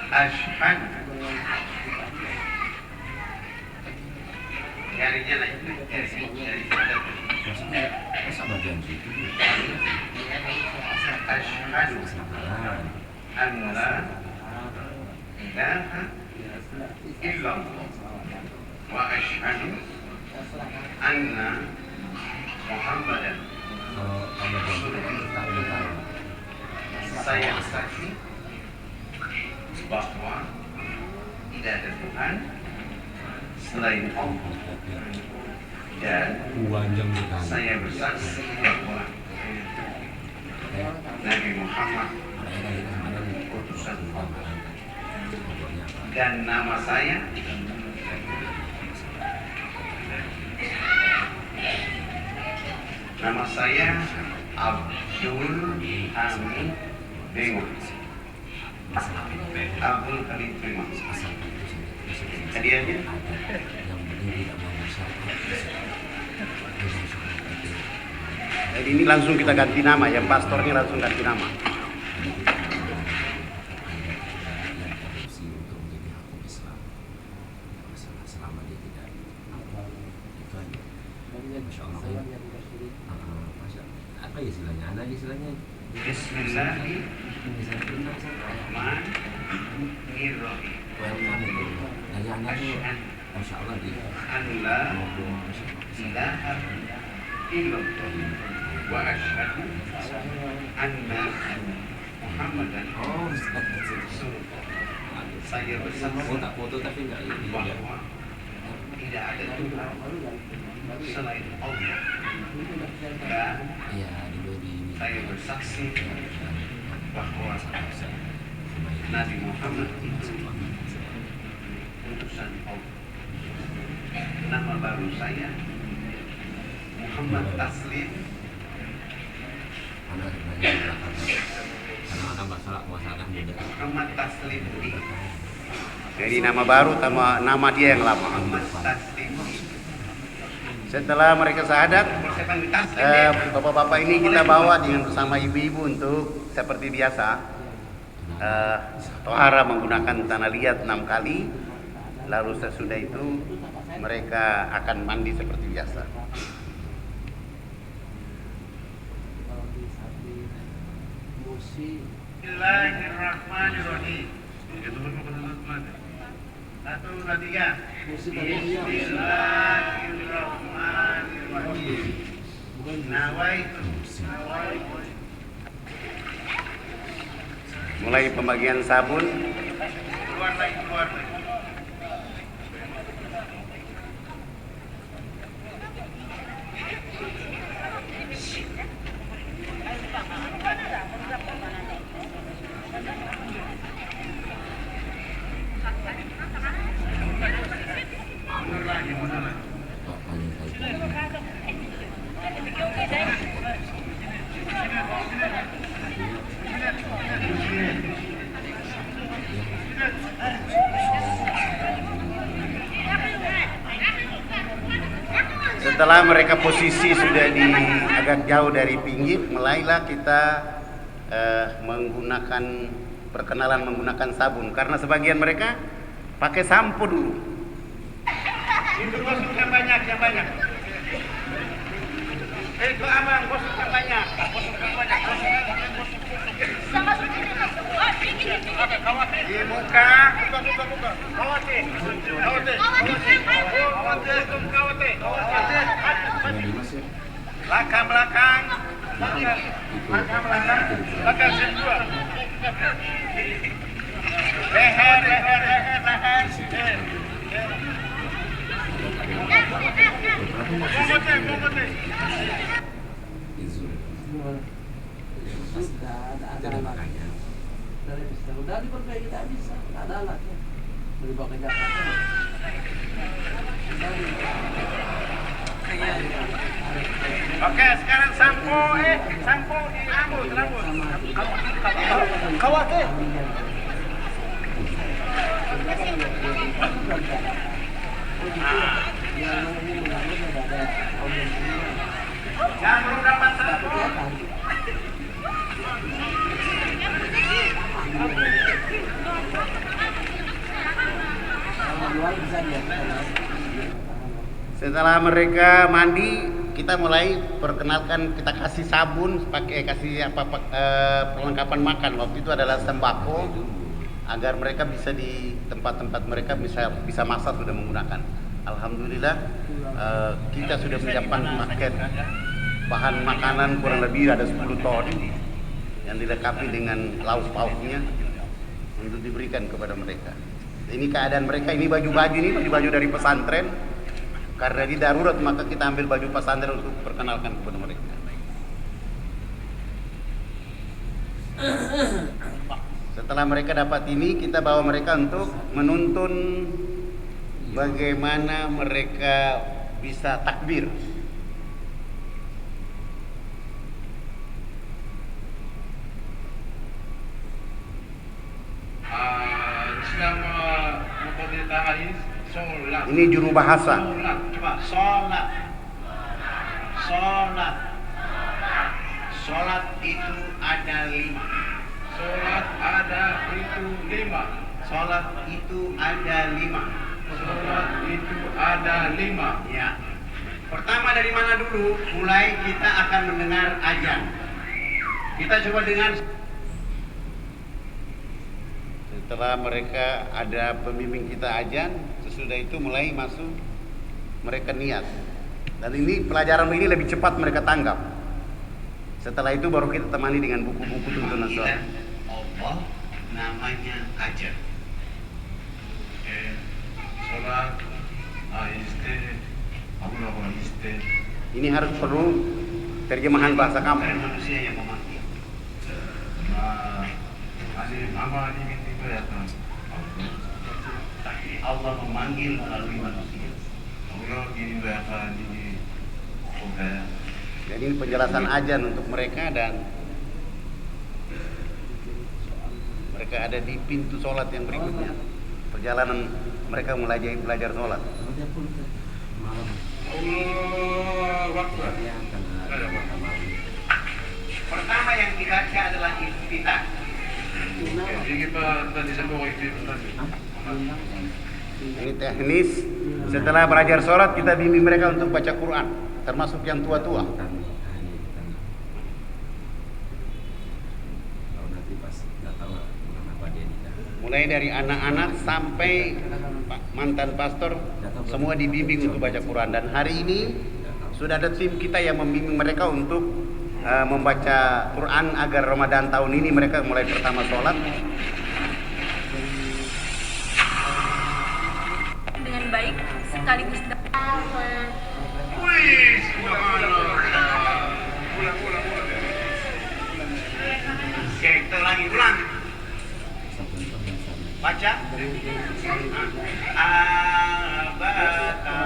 [SPEAKER 2] Ashhadu jarinya lagi jari
[SPEAKER 4] Maksudnya, masa bagian situ?
[SPEAKER 2] Ashhadu an la ilaha illallah wa ashhadu anna Muhammadan
[SPEAKER 4] Kalau bagian situ kan kita udah tahu.
[SPEAKER 2] saya bersaksi bahwa tidak ada Tuhan selain Allah dan
[SPEAKER 4] Panjang sekali.
[SPEAKER 2] saya bersaksi bahwa Nabi Muhammad utusan Allah dan nama saya Abdul Hamid Bengok. Abdul Hamid Bengok. Hadiahnya jadi ini langsung kita ganti nama, yang pastornya langsung ganti nama.
[SPEAKER 4] Selama dia tidak itu aja. Masya Allah ya. Apa istilahnya? Ada istilahnya.
[SPEAKER 2] Bismillahirrahmanirrahim.
[SPEAKER 4] Welcome itu. Dari anak tuh, Masya Allah dia.
[SPEAKER 2] Allah ilaha إلا الله وأشهد أن محمدا
[SPEAKER 4] Oh,
[SPEAKER 2] رسول الله. Saya bersaksi
[SPEAKER 4] tak foto tapi nggak ini juga.
[SPEAKER 2] bahwa tidak ada Tuhan selain Allah, dan
[SPEAKER 4] Iya, diberi ini.
[SPEAKER 2] saya bersaksi bahwa Nabi Muhammad itu utusan Allah. Nama baru saya Muhammad Taslim.
[SPEAKER 4] Karena sebenarnya di belakang. Karena ada masalah muda.
[SPEAKER 2] Muhammad Taslim. Jadi nama baru sama nama dia yang lama. Muhammad Taslim. Setelah mereka syahadat, bapak-bapak ini kita bawa dengan bersama ibu-ibu untuk seperti biasa tohara menggunakan tanah liat 6 kali. Lalu sesudah itu mereka akan mandi seperti biasa. Bismillahirrahmanirrahim. Satu, dua, tiga. Bismillahirrahmanirrahim. Nawaitu. Mulai pembagian sabun. Keluar lagi. Setelah mereka posisi sudah di agak jauh dari pinggir, mulailah kita perkenalan menggunakan sabun, karena sebagian mereka pakai sampo dulu. Itu gosoknya banyak, yang banyak. Itu abang gosoknya banyak. Di muka. Belakang. Belakang semua. Leher.
[SPEAKER 6] Ada alatnya. Udah diperbaiki, tidak bisa, tidak ada alatnya. Beli bawa ke Jakarta.
[SPEAKER 2] Oke, sekarang sampo di rambut. Kawat. Yang belum dapat sampo. Setelah mereka mandi, kita mulai perkenalkan, kita kasih sabun, kasih perlengkapan makan. Waktu itu adalah sembako agar mereka bisa di tempat-tempat mereka bisa masak sudah menggunakan. Alhamdulillah kita sudah menyiapkan paket bahan makanan kurang lebih ada 10 ton yang dilengkapi dengan lauk pauknya untuk diberikan kepada mereka. Ini keadaan mereka, ini baju dari pesantren. Karena di darurat maka kita ambil baju pesantren untuk perkenalkan kepada mereka. Setelah mereka dapat ini, kita bawa mereka untuk menuntun bagaimana mereka bisa takbir. Ini juru bahasa. Sholat itu ada 5. Sholat itu ada 5. Ya. Pertama dari mana dulu? Mulai kita akan mendengar azan. Kita coba dengar. Setelah mereka ada pembimbing kita azan, sesudah itu mulai masuk mereka niat. Dan ini pelajaran ini lebih cepat mereka tanggap. Setelah itu baru kita temani dengan buku-buku tuntunan sholat.
[SPEAKER 7] Allah namanya ajar. Sholat, Allah
[SPEAKER 2] Ini harus perlu terjemahan bahasa kamu.
[SPEAKER 7] manusia yang memanggil. Tapi Allah memanggil melalui manusia.
[SPEAKER 2] Jadi ini penjelasan ajan untuk mereka dan mereka ada di pintu sholat yang berikutnya. Perjalanan mereka mulai belajar sholat.
[SPEAKER 4] Kemudian pun malam. Ya, karena ada makan malam.
[SPEAKER 7] Pertama yang dibaca adalah iftitah.
[SPEAKER 2] Ini teknis. Setelah belajar sholat kita bimbing mereka untuk baca Quran, termasuk yang tua-tua.
[SPEAKER 4] Kalau nanti pas nggak tahu kenapa dia nikah.
[SPEAKER 2] Mulai dari anak-anak sampai mantan pastor, semua dibimbing untuk baca Quran. Dan hari ini sudah ada tim kita yang membimbing mereka untuk membaca Quran agar Ramadan tahun ini mereka mulai pertama sholat.
[SPEAKER 8] Dengan baik sekaligus
[SPEAKER 7] Oke, kita ulang. Baca. Abata.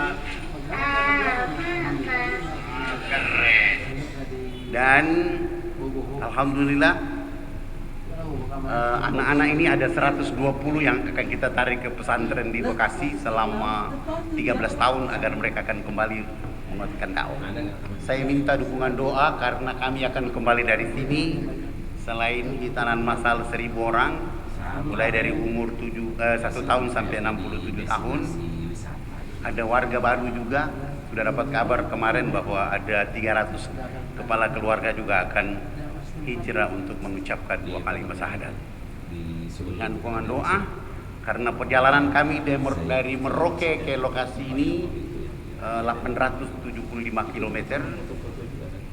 [SPEAKER 7] Keren.
[SPEAKER 2] Dan alhamdulillah anak-anak ini ada 120 yang akan kita tarik ke pesantren di Bekasi selama 13 tahun agar mereka akan kembali mematikan dakwah. Saya minta dukungan doa karena kami akan kembali dari sini. Selain hitanan masal 1000 orang, mulai dari umur 1 tahun sampai 67 tahun. Ada warga baru juga, sudah dapat kabar kemarin bahwa ada 300 kepala keluarga juga akan hijrah untuk mengucapkan 2 kalimat syahadat. Dengan dukungan doa, karena perjalanan kami dari Merauke ke lokasi ini 875 km.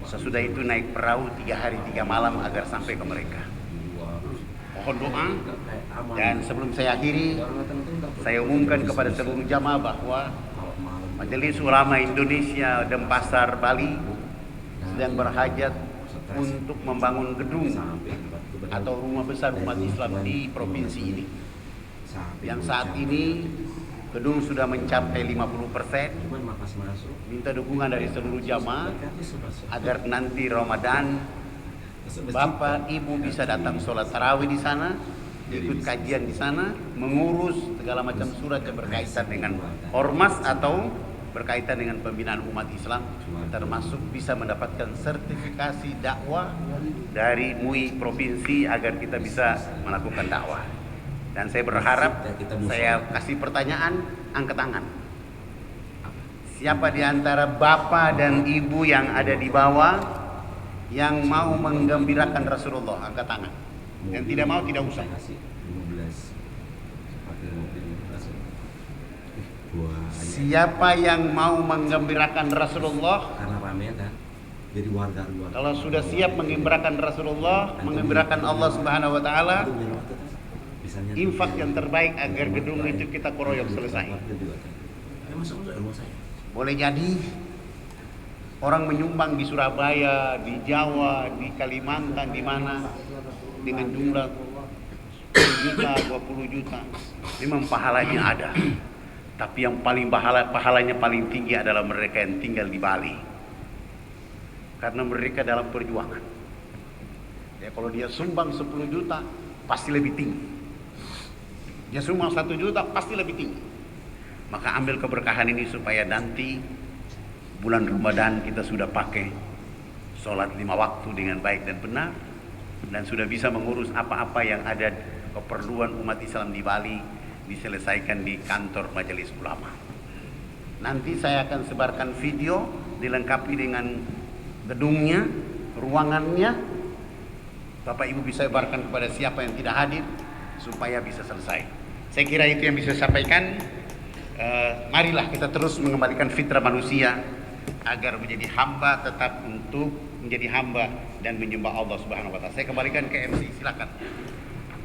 [SPEAKER 2] Sesudah itu naik perahu 3 hari 3 malam agar sampai ke mereka. Mohon doa. Dan sebelum saya akhiri, saya umumkan kepada seluruh jamaah bahwa Majelis Ulama Indonesia Denpasar, Bali sedang berhajat untuk membangun gedung atau rumah besar umat Islam di provinsi ini. Yang saat ini gedung sudah mencapai 50%. Minta dukungan dari seluruh jamaah agar nanti Ramadan Bapak Ibu bisa datang sholat tarawih di sana, ikut kajian di sana, mengurus segala macam surat yang berkaitan dengan ormas atau berkaitan dengan pembinaan umat Islam, termasuk bisa mendapatkan sertifikasi dakwah dari MUI provinsi agar kita bisa melakukan dakwah. Dan saya berharap, saya kasih pertanyaan, angkat tangan. Siapa di antara bapak dan ibu yang ada di bawah yang mau menggembirakan Rasulullah? Angkat tangan. Yang tidak mau tidak usah. Siapa yang mau menggembirakan Rasulullah?
[SPEAKER 4] Karena rame kan. Jadi warga luar.
[SPEAKER 2] Kalau sudah siap menggembirakan Rasulullah, menggembirakan Allah Subhanahu wa taala, infak yang terbaik agar gedung itu kita keroyok selesai. Boleh jadi orang menyumbang di Surabaya, di Jawa, di Kalimantan, di mana dengan jumlah 10 juta, 20 juta. Memang pahalanya ada. Tapi yang paling pahalanya paling tinggi adalah mereka yang tinggal di Bali. Karena mereka dalam perjuangan. Ya, kalau dia sumbang 10 juta pasti lebih tinggi. Dia sumbang 1 juta pasti lebih tinggi. Maka ambil keberkahan ini supaya nanti bulan Ramadan kita sudah pakai sholat 5 waktu dengan baik dan benar, dan sudah bisa mengurus apa-apa yang ada keperluan umat Islam di Bali diselesaikan di kantor Majelis Ulama. Nanti saya akan sebarkan video dilengkapi dengan gedungnya, ruangannya. Bapak Ibu bisa sebarkan kepada siapa yang tidak hadir supaya bisa selesai. Saya kira itu yang bisa saya sampaikan. Marilah kita terus mengembalikan fitrah manusia agar menjadi hamba tetap untuk menjadi hamba dan menyembah Allah Subhanahu wa taala. Saya kembalikan ke MC, silakan.